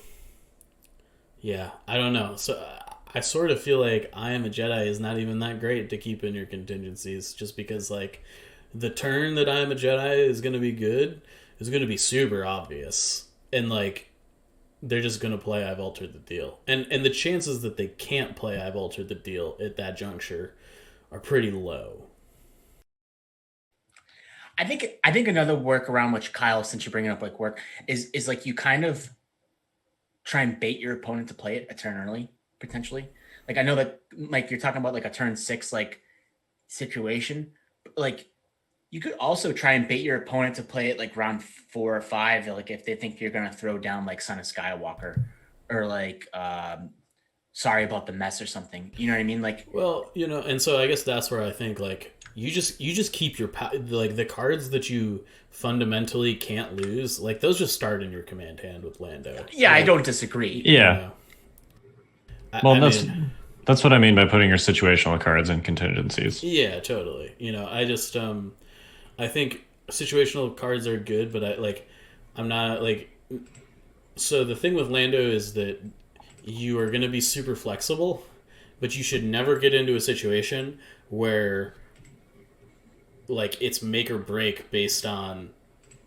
yeah, I don't know. So I sort of feel like I Am a Jedi is not even that great to keep in your contingencies just because like the turn that I Am a Jedi is going to be good is going to be super obvious. And like, they're just going to play I've Altered the Deal. And the chances that they can't play I've Altered the Deal at that juncture are pretty low. I think another workaround, which Kyle, since you're bringing up like work, is like you kind of try and bait your opponent to play it a turn early, potentially. Like I know that like you're talking about like a turn 6 like situation, but like You could also try and bait your opponent to play it like round 4 or 5, like if they think you're gonna throw down like Son of Skywalker or like Sorry About the Mess or something. You know what I mean? Like, well, and so I guess that's where I think like you just keep your like the cards that you fundamentally can't lose, like those just start in your command hand with Lando. yeah, like, I don't disagree. Yeah. Well, that's what I mean by putting your situational cards in contingencies. Yeah, totally. I just I think situational cards are good, but I'm not like. So the thing with Lando is that you are going to be super flexible, but you should never get into a situation where like it's make or break based on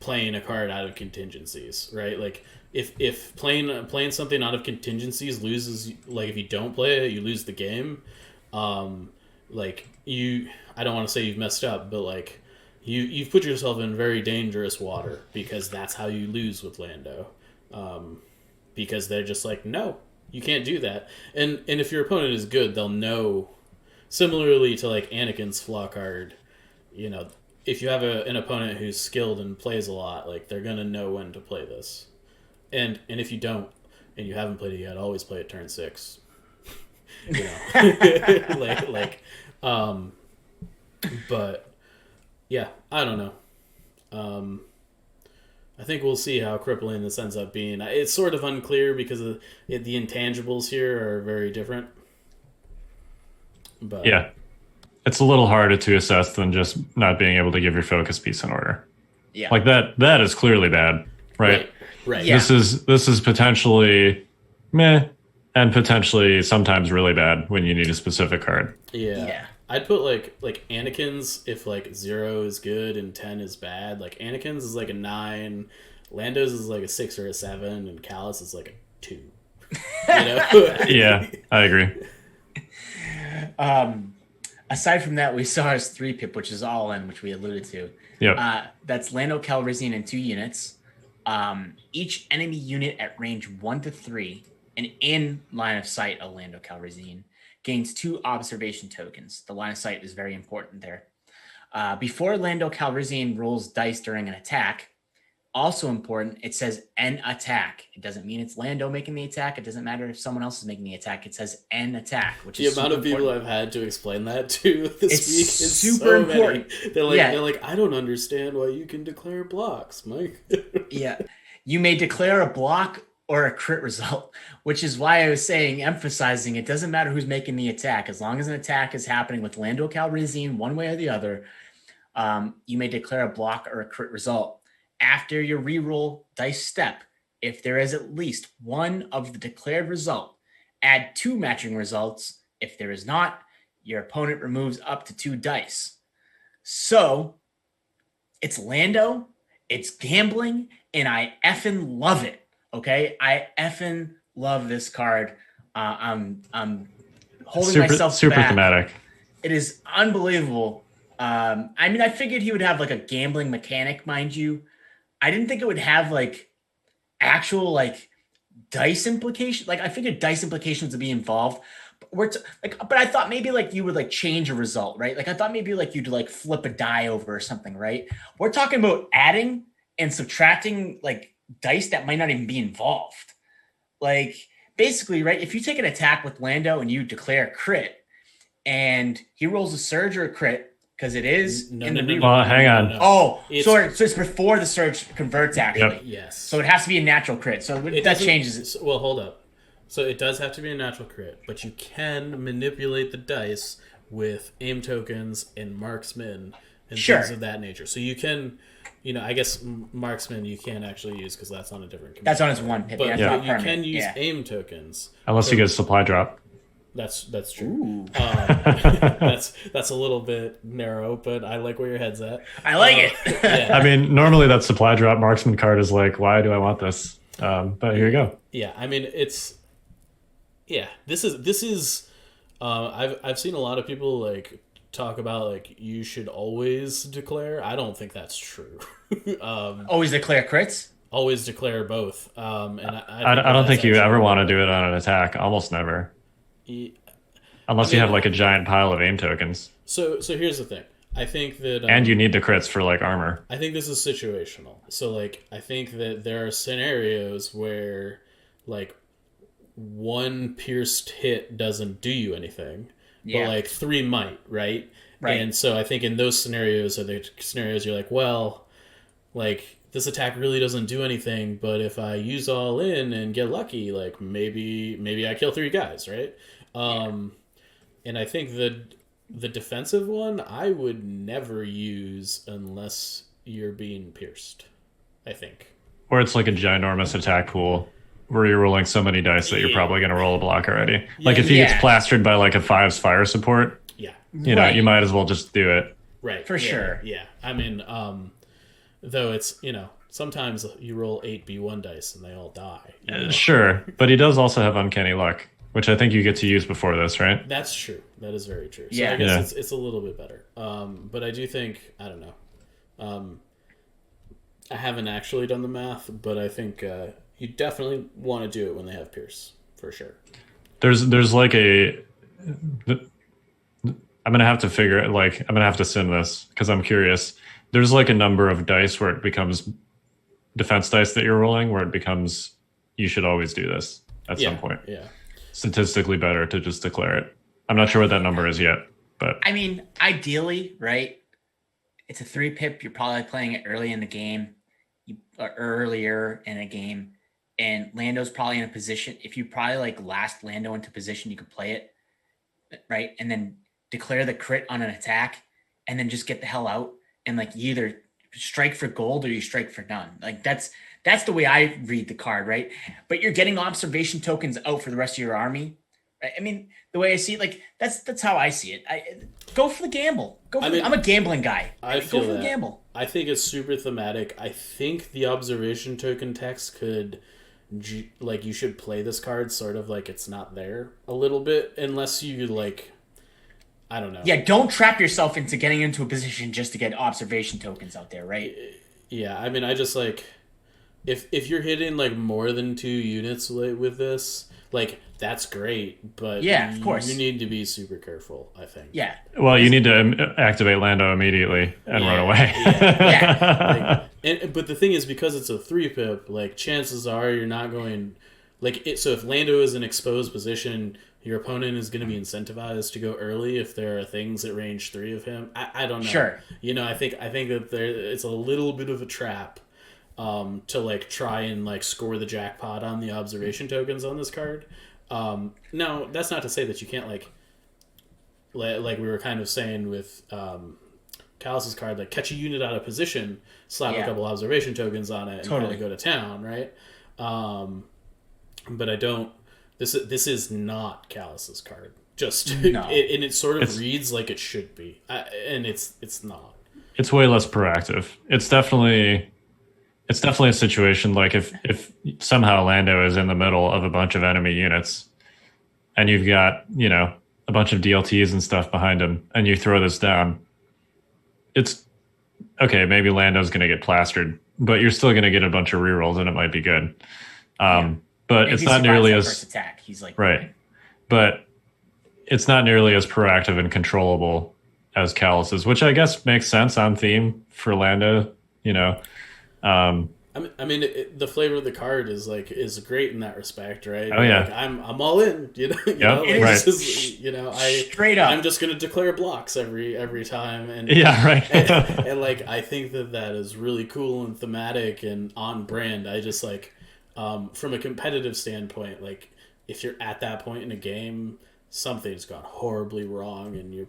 playing a card out of contingencies, right? Like if playing something out of contingencies loses, like if you don't play it, you lose the game. Like I don't want to say you've messed up, but like you've put yourself in very dangerous water because that's how you lose with Lando. Because they're just like, no, you can't do that. And if your opponent is good, they'll know. Similarly to like Anakin's flaw card, if you have an opponent who's skilled and plays a lot, like they're gonna know when to play this. And if you don't, and you haven't played it yet, always play it turn 6. But yeah, I don't know. I think we'll see how crippling this ends up being. It's sort of unclear because the intangibles here are very different. But yeah, it's a little harder to assess than just not being able to give your focus piece in order. Yeah, like that is clearly bad, right? Right. Yeah. This is potentially meh, and potentially sometimes really bad when you need a specific card. Yeah. I'd put like Anakin's if like 0 is good and 10 is bad. Like Anakin's is like a 9, Lando's is like a 6 or a 7, and Kallus is like a 2. Yeah, I agree. Aside from that, we saw his 3-pip, which is all in, which we alluded to. Yep. That's Lando Calrissian in 2 units. Each enemy unit at range 1 to 3 and in line of sight of Lando Calrissian gains 2 observation tokens. The line of sight is very important there. Before Lando Calrissian rolls dice during an attack, also important, it says an attack. It doesn't mean it's Lando making the attack. It doesn't matter if someone else is making the attack. It says an attack, which is the amount of people important. I've had to explain that to this week is super so important. Many. They're like, I don't understand why you can declare blocks, Mike. Yeah. You may declare a block or a crit result, which is why I was saying, emphasizing it doesn't matter who's making the attack. As long as an attack is happening with Lando Calrissian one way or the other, you may declare a block or a crit result. After your reroll dice step, if there is at least one of the declared result, add 2 matching results. If there is not, your opponent removes up to 2 dice. So it's Lando, it's gambling, and I effing love it. Okay, I effing love this card. I'm holding myself super back. thematic. It is unbelievable. I mean, I figured he would have like a gambling mechanic, mind you. I didn't think it would have like actual like dice implications. Like I figured dice implications would be involved. But but I thought maybe like you would like change a result, right? Like I thought maybe like you'd like flip a die over or something, right? We're talking about adding and subtracting like dice that might not even be involved. Like basically, right? If you take an attack with Lando and you declare a crit and he rolls a surge or a crit, because it is hang on. No. Oh, sorry. So it's before the surge converts, actually. Yep. Yes. So it has to be a natural crit. So that changes it. Well, hold up. So it does have to be a natural crit, but you can manipulate the dice with aim tokens and marksman and things of that nature. So you can, I guess marksman you can't actually use because that's on a different command. That's on its 1-pip. But Yeah, you can use aim tokens. Unless you get a supply drop. That's true. That's a little bit narrow, but I like where your head's at. I like it. Yeah. I mean, normally that supply drop marksman card is like, why do I want this? But here you go. Yeah, I mean, this is. I've seen a lot of people like talk about like you should always declare. I don't think that's true. Always declare crits. Always declare both. And I don't think you ever want to do it on an attack. Almost never. Unless you have like a giant pile of aim tokens. So here's the thing. I think that and you need the crits for like armor. I think this is situational. So like I think that there are scenarios where like one pierced hit doesn't do you anything, but like 3 might, right? Right. And so I think in those scenarios are the scenarios you're like, well, like this attack really doesn't do anything, but if I use all in and get lucky, like maybe I kill 3 guys, right? And I think the defensive one I would never use unless you're being pierced, I think. Or it's like a ginormous attack pool where you're rolling so many dice that you're probably going to roll a block already. Like if he gets plastered by like a 5's fire support, you know, you might as well just do it. Right. For sure. Yeah. I mean, though it's, you know, sometimes you roll 8 B1 dice and they all die. You know? Sure. But he does also have uncanny luck, which I think you get to use before this, right? That's true. That is very true. So Yeah. I guess it's a little bit better. But I do think, I don't know. I haven't actually done the math, but I think you definitely want to do it when they have Pierce, for sure. There's like a... I'm going to have to figure, like, I'm going to have to sim this because I'm curious. There's like a number of dice where it becomes defense dice that you're rolling, where it becomes, you should always do this at some point. Yeah. Statistically better to just declare it. I'm not sure what that number is yet, but. I mean, ideally, right? It's a 3-pip. You're probably playing it early in the game, earlier in a game. And Lando's probably in a position, if you probably like last Lando into position, you could play it, right? And then declare the crit on an attack and then just get the hell out and like you either strike for gold or you strike for none. Like that's the way I read the card, right? But you're getting observation tokens out for the rest of your army. Right? I mean, the way I see it, like that's how I see it. Go for the gamble. I'm a gambling guy. I go for the gamble. I think it's super thematic. I think the observation token text could, like, you should play this card sort of like it's not there a little bit, unless you like, I don't know. Yeah, don't trap yourself into getting into a position just to get observation tokens out there, right? Yeah, I mean, I just like, if you're hitting like more than 2 units with this, like that's great, but yeah, of course you need to be super careful, I think. Yeah. Well, you need to activate Lando immediately and run away. But the thing is, because it's a 3-pip, like chances are you're not going, like it. So if Lando is in exposed position, your opponent is going to be incentivized to go early if there are things at range 3 of him. I don't know. Sure. You know, I think that it's a little bit of a trap to like try and like score the jackpot on the observation tokens on this card. Now, that's not to say that you can't like we were kind of saying with Kallus's card, like catch a unit out of position, slap a couple observation tokens on it, and kind of go to town, right? But I don't. This is not Kallus's card. Just no. And it sort of reads like it should be, and it's not. It's way less proactive. It's definitely a situation like if somehow Lando is in the middle of a bunch of enemy units, and you've got, you know, a bunch of DLTs and stuff behind him, and you throw this down. It's okay. Maybe Lando's going to get plastered, but you're still going to get a bunch of rerolls, and it might be good. But it's not nearly as first attack. He's like right. But it's not nearly as proactive and controllable as Kallus's, which I guess makes sense on theme for Lando. You know, I mean, the flavor of the card is great in that respect, right? Oh yeah, like, I'm all in. You know, right. Just, you know, straight up. I'm just going to declare blocks every time, and right. and like I think that is really cool and thematic and on brand. I just like. From a competitive standpoint, like if you're at that point in a game, something's gone horribly wrong, and you're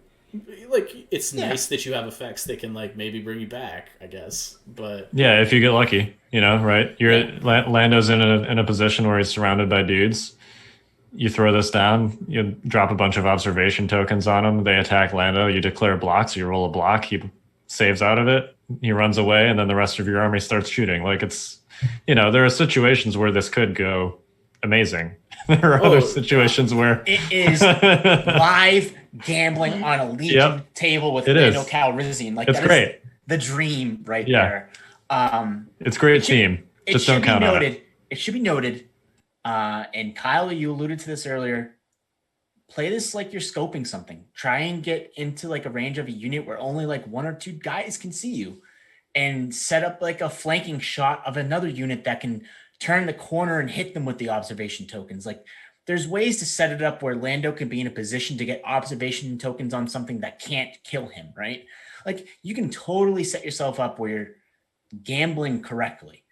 like, it's nice that you have effects that can like maybe bring you back, I guess. But yeah, if you get lucky, you know, right? Lando's in a position where he's surrounded by dudes. You throw this down, you drop a bunch of observation tokens on him. They attack Lando. You declare blocks. You roll a block. He saves out of it. He runs away, and then the rest of your army starts shooting. Like it's. You know, there are situations where this could go amazing. There are other situations where it is live gambling on a Legion table with Lando Calrissian. Like it's great. The dream right there. It's great team. Just don't count on it. It should be noted, and Kyle, you alluded to this earlier. play this like you're scoping something. Try and get into like a range of a unit where only like 1 or 2 guys can see you, and set up like a flanking shot of another unit that can turn the corner and hit them with the observation tokens. Like there's ways to set it up where Lando can be in a position to get observation tokens on something that can't kill him, right? Like you can totally set yourself up where you're gambling correctly.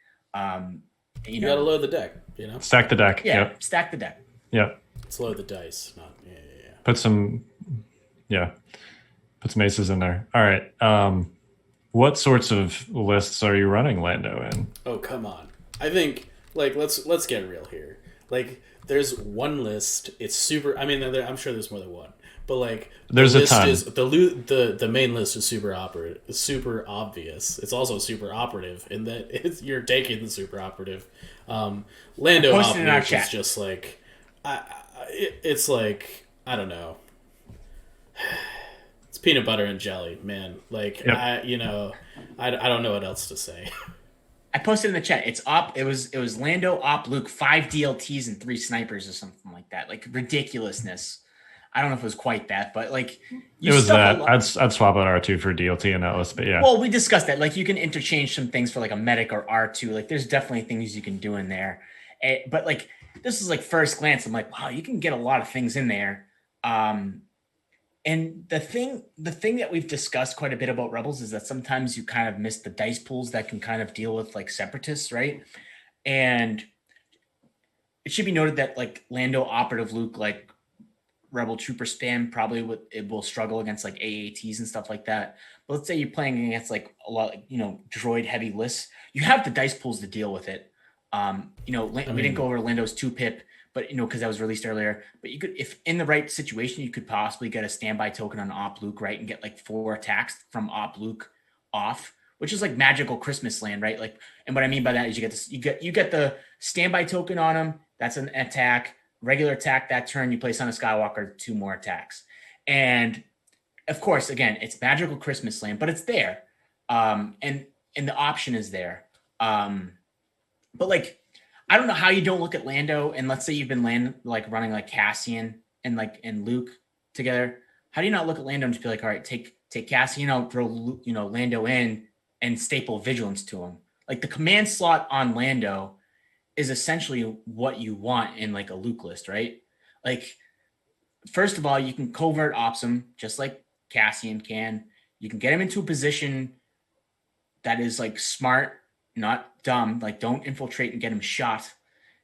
You gotta load the deck, you know? Stack the deck. Yeah, Yep. stack the deck. Yep. Let's load the dice. Put some aces in there. All right. What sorts of lists are you running Lando in? Oh, come on. I think, like, let's get real here. Like, there's one list. It's super. I mean, I'm sure there's more than one. But like, there's the a list ton. is the main list is super obvious. It's also super operative in that you're taking the super operative. Lando operative is just like, it's like, I don't know. It's peanut butter and jelly, man. Like, yep. I don't know what else to say. I posted in the chat. It's op. It was Lando, Op, Luke, 5 DLTs and 3 snipers or something like that. Like ridiculousness. I don't know if it was quite that, but like it was that. I'd swap out R2 for DLT in that list, but yeah. Well, we discussed that. Like you can interchange some things for like a medic or R2. Like there's definitely things you can do in there. But like this is like first glance, I'm like, wow, you can get a lot of things in there. And the thing that we've discussed quite a bit about Rebels is that sometimes you kind of miss the dice pools that can kind of deal with like separatists, right? And it should be noted that like Lando, Operative, Luke, like Rebel Trooper spam it will struggle against like AATs and stuff like that. But let's say you're playing against like a lot, droid heavy lists. You have the dice pools to deal with it. We didn't go over Lando's 2-pip, but because that was released earlier. But you could, if in the right situation, you could possibly get a standby token on Op Luke, right, and get like 4 attacks from Op Luke off, which is like magical Christmas land, right? Like, and what I mean by that is you get the standby token on him. That's an attack. Regular attack that turn, you place on a Skywalker 2 more attacks. And of course, again, it's magical Christmas land, but it's there. And the option is there. But like, I don't know how you don't look at Lando, and let's say you've been running like Cassian and Luke together. How do you not look at Lando and just be like, all right, take Cassian out, throw Lando in, and staple vigilance to him? Like the command slot on Lando is essentially what you want in like a Luke list, right? Like, first of all, you can covert ops him just like Cassian can. You can get him into a position that is like smart, not dumb. Like, don't infiltrate and get him shot.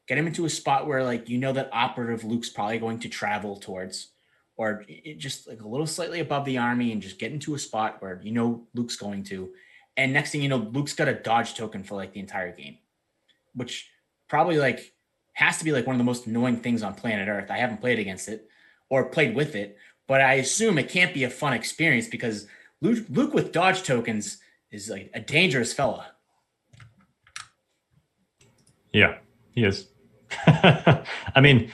Get him into a spot where like that Operative Luke's probably going to travel towards, or just like a little slightly above the army, and just get into a spot where Luke's going to. And next thing you know, Luke's got a dodge token for like the entire game, which probably like has to be like one of the most annoying things on planet Earth. I haven't played against it or played with it, but I assume it can't be a fun experience because Luke with dodge tokens is like a dangerous fella. Yeah, he is. I mean,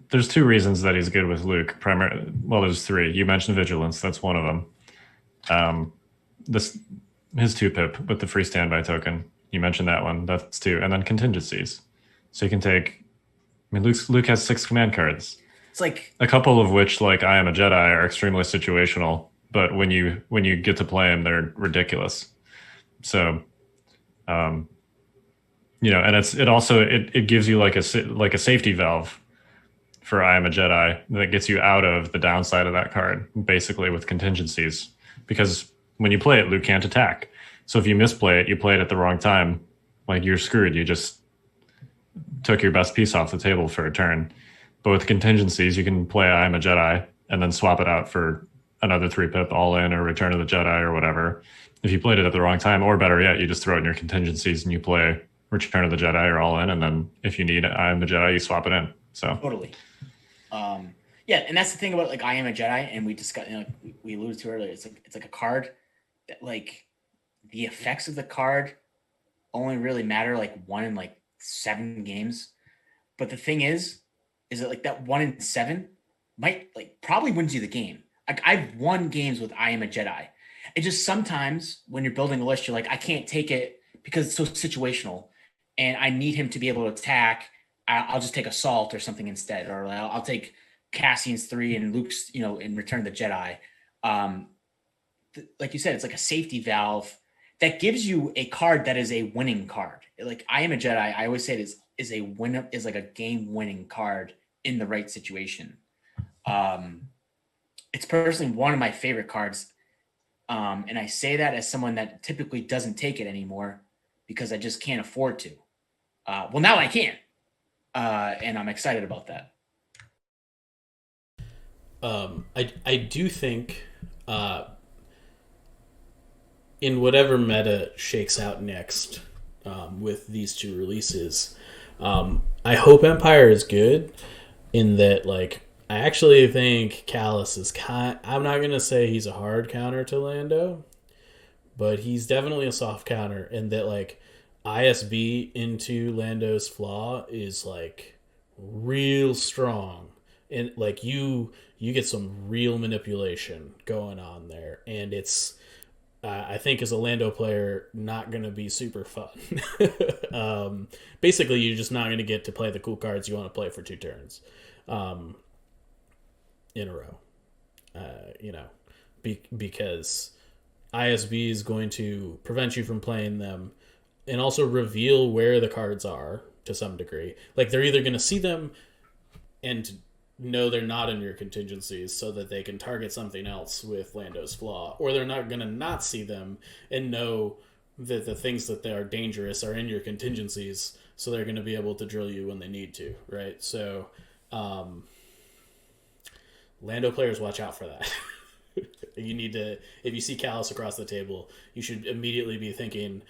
there's 2 reasons that he's good with Luke. There's 3. You mentioned vigilance. That's one of them. His 2-pip with the free standby token. You mentioned that one. That's 2. And then contingencies. So you can take... I mean, Luke has 6 command cards. It's like... A couple of which, like I Am a Jedi, are extremely situational. But when you get to play them, they're ridiculous. So, and it gives you like a safety valve for I Am a Jedi that gets you out of the downside of that card, basically with contingencies. Because when you play it, Luke can't attack. So if you misplay it, you play it at the wrong time, like you're screwed. You just took your best piece off the table for a turn. But with contingencies, you can play I Am a Jedi and then swap it out for another 3-pip all in or Return of the Jedi or whatever. If you played it at the wrong time, or better yet, you just throw it in your contingencies and you play Return of the Jedi or all in, and then if you need I Am the Jedi, you swap it in. So totally. And that's the thing about like I Am a Jedi, and we discussed, we alluded to earlier. It's like a card that like the effects of the card only really matter like 1 in like 7 games. But the thing is that like that 1 in 7 might like probably wins you the game. Like I've won games with I Am a Jedi. It just sometimes when you're building a list, you're like, I can't take it because it's so situational, and I need him to be able to attack. I'll just take assault or something instead, or I'll take Cassian's 3 and Luke's, in Return of the Jedi. Like you said, it's like a safety valve that gives you a card that is a winning card. Like I Am a Jedi, I always say it is like a game-winning card in the right situation. It's personally one of my favorite cards. And I say that as someone that typically doesn't take it anymore because I just can't afford to. Well, now I can. And I'm excited about that. I do think in whatever meta shakes out next with these two releases, I hope Empire is good in that, like, I actually think Kallus is I'm not going to say he's a hard counter to Lando, but he's definitely a soft counter in that, like, ISB into Lando's flaw is, like, real strong. And, like, you get some real manipulation going on there. And it's, I think as a Lando player, not going to be super fun. Basically, you're just not going to get to play the cool cards you want to play for 2 turns in a row. Because ISB is going to prevent you from playing them and also reveal where the cards are to some degree. Like, they're either going to see them and know they're not in your contingencies so that they can target something else with Lando's flaw, or they're not going to not see them and know that the things that they are dangerous are in your contingencies, so they're going to be able to drill you when they need to, right? So Lando players, watch out for that. You need to, if you see Kallus across the table, you should immediately be thinking,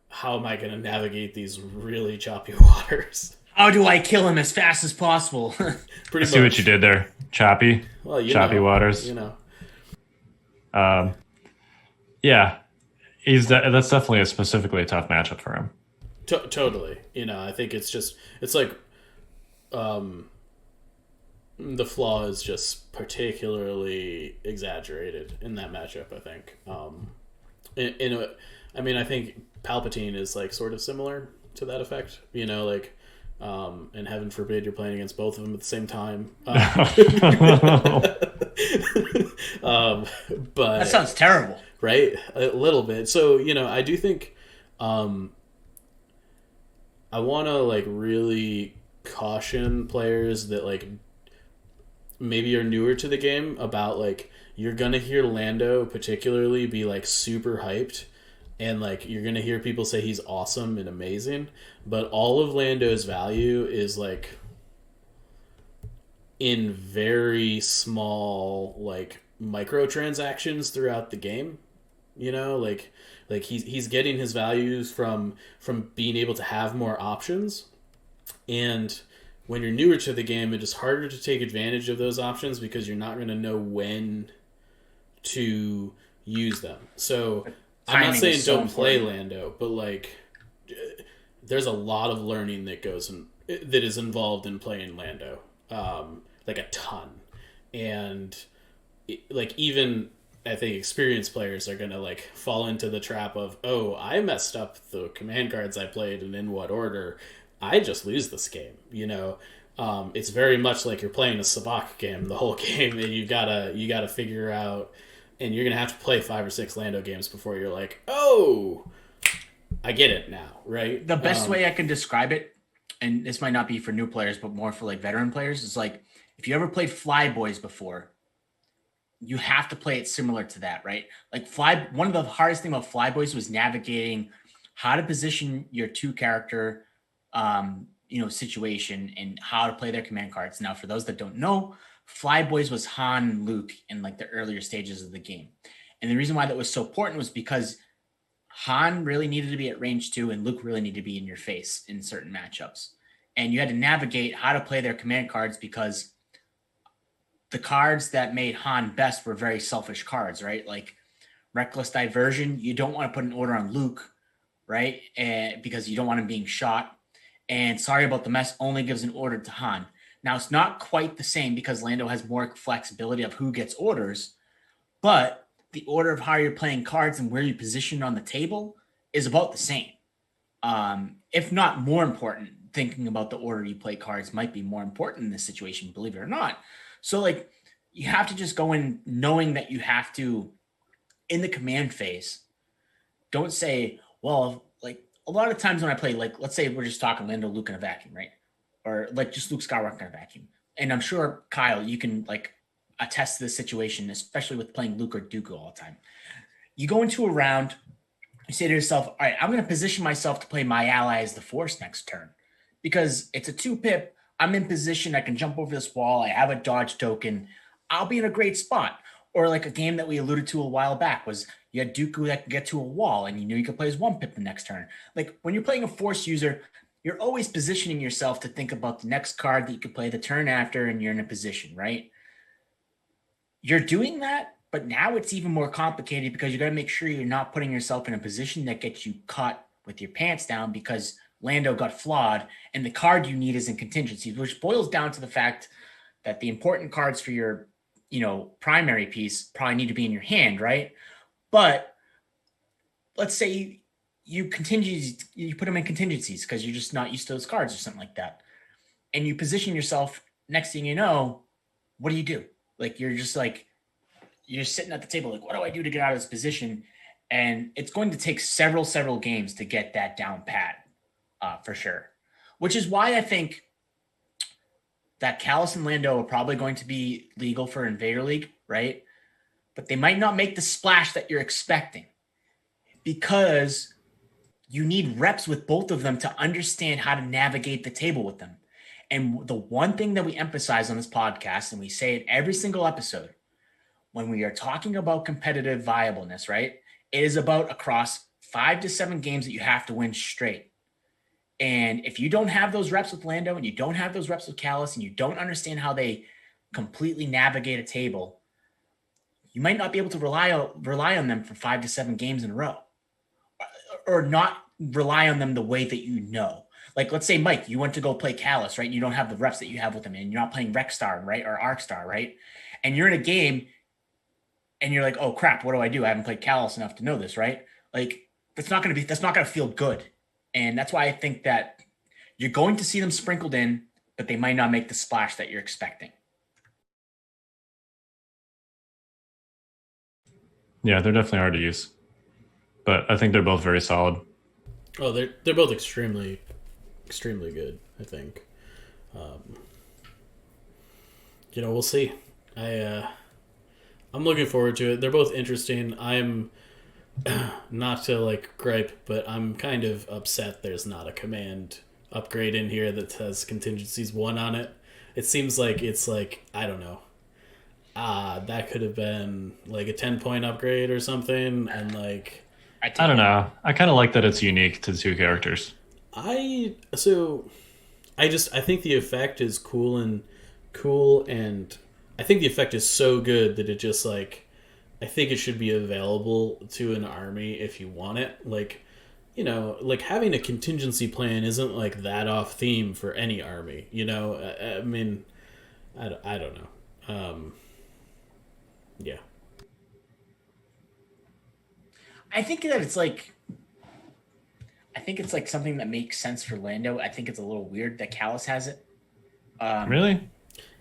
how am I going to navigate these really choppy waters? How do I kill him as fast as possible? I see what you did there. Choppy. Well, choppy waters. Yeah. That's definitely specifically a tough matchup for him. Totally. I think it's like the flaw is just particularly exaggerated in that matchup, I think. I think Palpatine is, like, sort of similar to that effect. And heaven forbid you're playing against both of them at the same time. But that sounds terrible. Right? A little bit. So, I do think I want to, like, really caution players that, like, maybe are newer to the game about, like, you're going to hear Lando particularly be, like, super hyped. And, like, you're going to hear people say he's awesome and amazing. But all of Lando's value is, like, in very small, like, microtransactions throughout the game. Like he's getting his values from being able to have more options. And when you're newer to the game, it is harder to take advantage of those options because you're not going to know when to use them. So I'm not saying don't play Lando, but, like, there's a lot of learning that is involved in playing Lando, like, a ton. And, like, even I think experienced players are going to, like, fall into the trap of, oh, I messed up the command cards I played and in what order. I just lose this game, It's very much like you're playing a sabacc game the whole game, and you gotta figure out. And you're going to have to play 5 or 6 Lando games before you're like, oh, I get it now, right? The best way I can describe it, and this might not be for new players, but more for, like, veteran players, is like, if you ever played Flyboys before, you have to play it similar to that, right? Like, one of the hardest things about Flyboys was navigating how to position your 2-character, situation and how to play their command cards. Now, for those that don't know, Flyboys was Han and Luke in, like, the earlier stages of the game. And the reason why that was so important was because Han really needed to be at range 2 and Luke really needed to be in your face in certain matchups. And you had to navigate how to play their command cards because the cards that made Han best were very selfish cards, right? Like Reckless Diversion, you don't want to put an order on Luke, right? Because you don't want him being shot. And Sorry About the Mess only gives an order to Han. Now, it's not quite the same because Lando has more flexibility of who gets orders, but the order of how you're playing cards and where you position on the table is about the same, if not more important thinking about the order you play cards might be more important in this situation, believe it or not. So like you have to just go in knowing that you have to, in the command phase, don't say, well, like a lot of times when I play, like, let's say we're just talking Lando, Luke in a vacuum, right? Or like just Luke Skywalker in a vacuum. And I'm sure, Kyle, you can like attest to this situation, especially with playing Luke or Dooku all the time. You go into a round, you say to yourself, all right, I'm going to position myself to play my ally as the Force next turn because it's a 2-pip. I'm in position. I can jump over this wall. I have a dodge token. I'll be in a great spot. Or like a game that we alluded to a while back was you had Dooku that could get to a wall and you knew you could play as 1-pip the next turn. Like when you're playing a Force user, you're always positioning yourself to think about the next card that you could play the turn after and you're in a position, right? You're doing that, but now it's even more complicated because you got to make sure you're not putting yourself in a position that gets you caught with your pants down because Lando got flawed and the card you need is in contingencies, which boils down to the fact that the important cards for your, primary piece probably need to be in your hand, right? But let's say you put them in contingencies because you're just not used to those cards or something like that. And you position yourself, next thing you know, what do? Like, you're sitting at the table, like, what do I do to get out of this position? And it's going to take several games to get that down pat, for sure. Which is why I think that Kallus and Lando are probably going to be legal for Invader League, right? But they might not make the splash that you're expecting because you need reps with both of them to understand how to navigate the table with them. And the one thing that we emphasize on this podcast, and we say it every single episode, when we are talking about competitive viableness, right? It is about across 5 to 7 games that you have to win straight. And if you don't have those reps with Lando and you don't have those reps with Kallus and you don't understand how they completely navigate a table, you might not be able to rely on them for 5 to 7 games in a row or not rely on them the way that you know. Like, let's say, Mike, you went to go play Kallus, right? You don't have the reps that you have with him and you're not playing Rexstar, right? Or Arcstar, right? And you're in a game and you're like, oh crap, what do? I haven't played Kallus enough to know this, right? Like, that's not going to feel good. And that's why I think that you're going to see them sprinkled in, but they might not make the splash that you're expecting. Yeah, they're definitely hard to use, but I think they're both very solid. Oh, they're both extremely good, I think. We'll see. I'm looking forward to it. They're both interesting. I'm not to like gripe, but I'm kind of upset there's not a command upgrade in here that has contingencies 1 on it. It seems like it's like, I don't know. That could have been like a 10-point upgrade or something, and like I don't know. I kind of like that it's unique to 2 characters. I think the effect is cool, and I think the effect is so good that it just like, I think it should be available to an army if you want it. Like, like having a contingency plan isn't like that off theme for any army. I mean, I don't know. Yeah. I think that it's like something that makes sense for Lando. I think it's a little weird that Kallus has it. Really?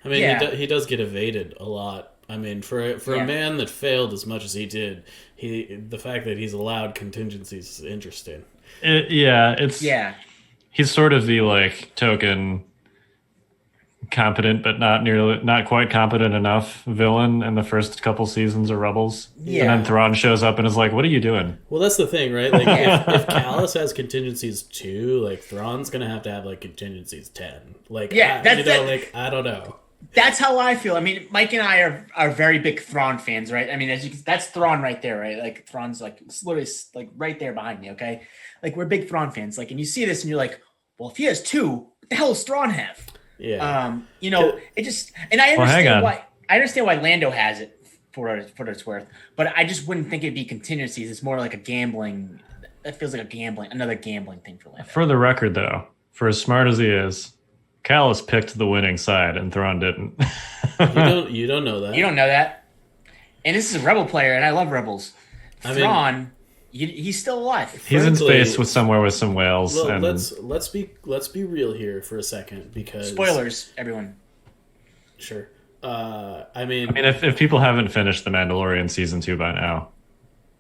I mean, yeah. he does get evaded a lot. I mean, for a man that failed as much as he did, the fact that he's allowed contingencies is interesting. He's sort of the like token competent but not quite competent enough villain in the first couple seasons of Rebels. Yeah. And then Thrawn shows up and is like, what are you doing? Well, that's the thing, right? Like, if Kallus has contingencies 2, like, Thrawn's going to have, like, contingencies 10. Like, I don't know. That's how I feel. I mean, Mike and I are very big Thrawn fans, right? I mean, that's Thrawn right there, right? Like, Thrawn's, like, literally, like, right there behind me, okay? Like, we're big Thrawn fans. Like, and you see this and you're like, well, if he has 2, what the hell does Thrawn have? Yeah. It just, and I understand why Lando has it for what it's worth, but I just wouldn't think it'd be contingencies. It's more like a gambling. That feels like another gambling thing for Lando. For the record, though, for as smart as he is, Kallus picked the winning side and Thrawn didn't. You don't know that. You don't know that. And this is a Rebel player, and I love Rebels. Thrawn He's still alive. He's in Frankly, space somewhere with some whales. Well, and let's be real here for a second, because Spoilers, everyone. Sure. I mean, if people haven't finished The Mandalorian season 2 by now,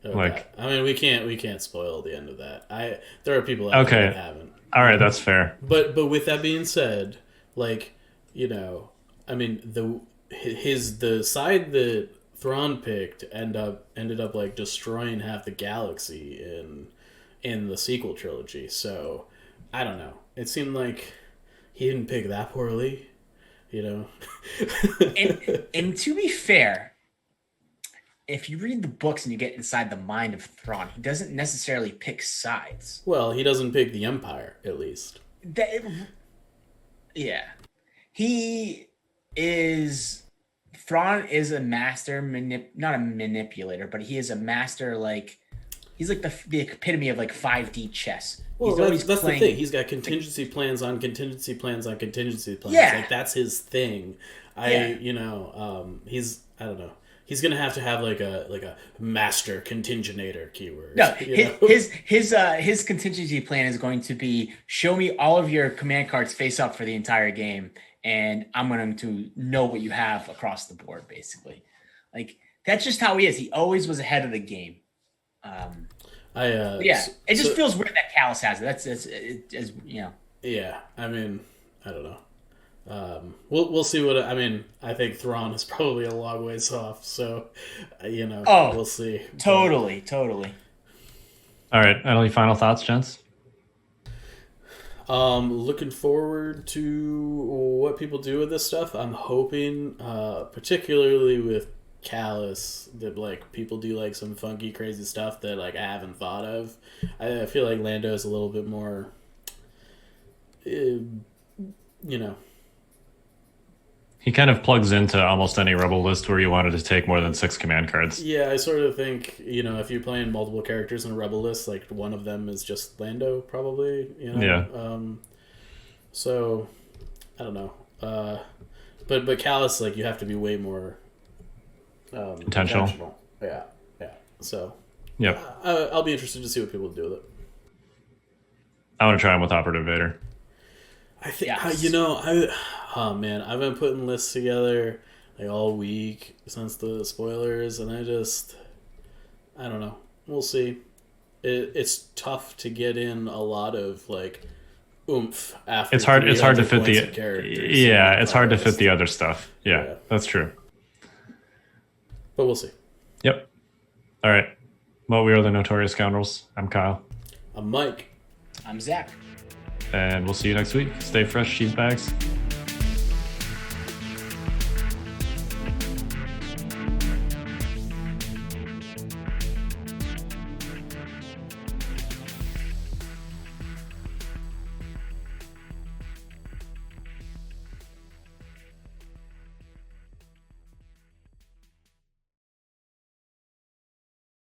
okay. I mean, we can't spoil the end of that. There are people out there that haven't. All right, that's fair. But with that being said, like, you know, I mean, the side that Thrawn picked ended up like destroying half the galaxy in the sequel trilogy. So I don't know. It seemed like he didn't pick that poorly, you know. and to be fair, if you read the books and you get inside the mind of Thrawn, he doesn't necessarily pick sides. Well, he doesn't pick the Empire, at least. Yeah. Thrawn is a master, not a manipulator, but he is a master, like, he's like the epitome of like 5D chess. Well, that's the thing. He's got contingency plans on contingency plans on contingency plans. Yeah. Like, that's his thing. I don't know. He's gonna have to have like a master continginator keyword. No, his contingency plan is going to be, show me all of your command cards face up for the entire game, and I'm going to know what you have across the board, basically. Like, that's just how he is. He always was ahead of the game. It just feels weird that Kallus has it. That's as you know. Yeah, I mean, I don't know. We'll see what I mean. I think Thrawn is probably a long ways off, so we'll see. Totally. All right, any final thoughts, gents? Looking forward to what people do with this stuff. I'm hoping, particularly with Kallus, that like people do like some funky, crazy stuff that like I haven't thought of. I feel like Lando is a little bit more, He kind of plugs into almost any rebel list where you wanted to take more than 6 command cards. Yeah, I sort of think, if you're playing multiple characters in a rebel list, like one of them is just Lando, probably. Yeah. So, I don't know. But Kallus, like, you have to be way more intentional. Yeah. So, yep. I'll be interested to see what people do with it. I want to try him with Operative Vader. I think, I've been putting lists together like all week since the spoilers, and I don't know. We'll see. It's tough to get in a lot of like oomph after. It's hard to fit the characters. Yeah, it's hard to fit the other stuff. Yeah, that's true. But we'll see. Yep. All right. Well, we are the Notorious Scoundrels. I'm Kyle. I'm Mike. I'm Zach. And we'll see you next week. Stay fresh, sheep bags.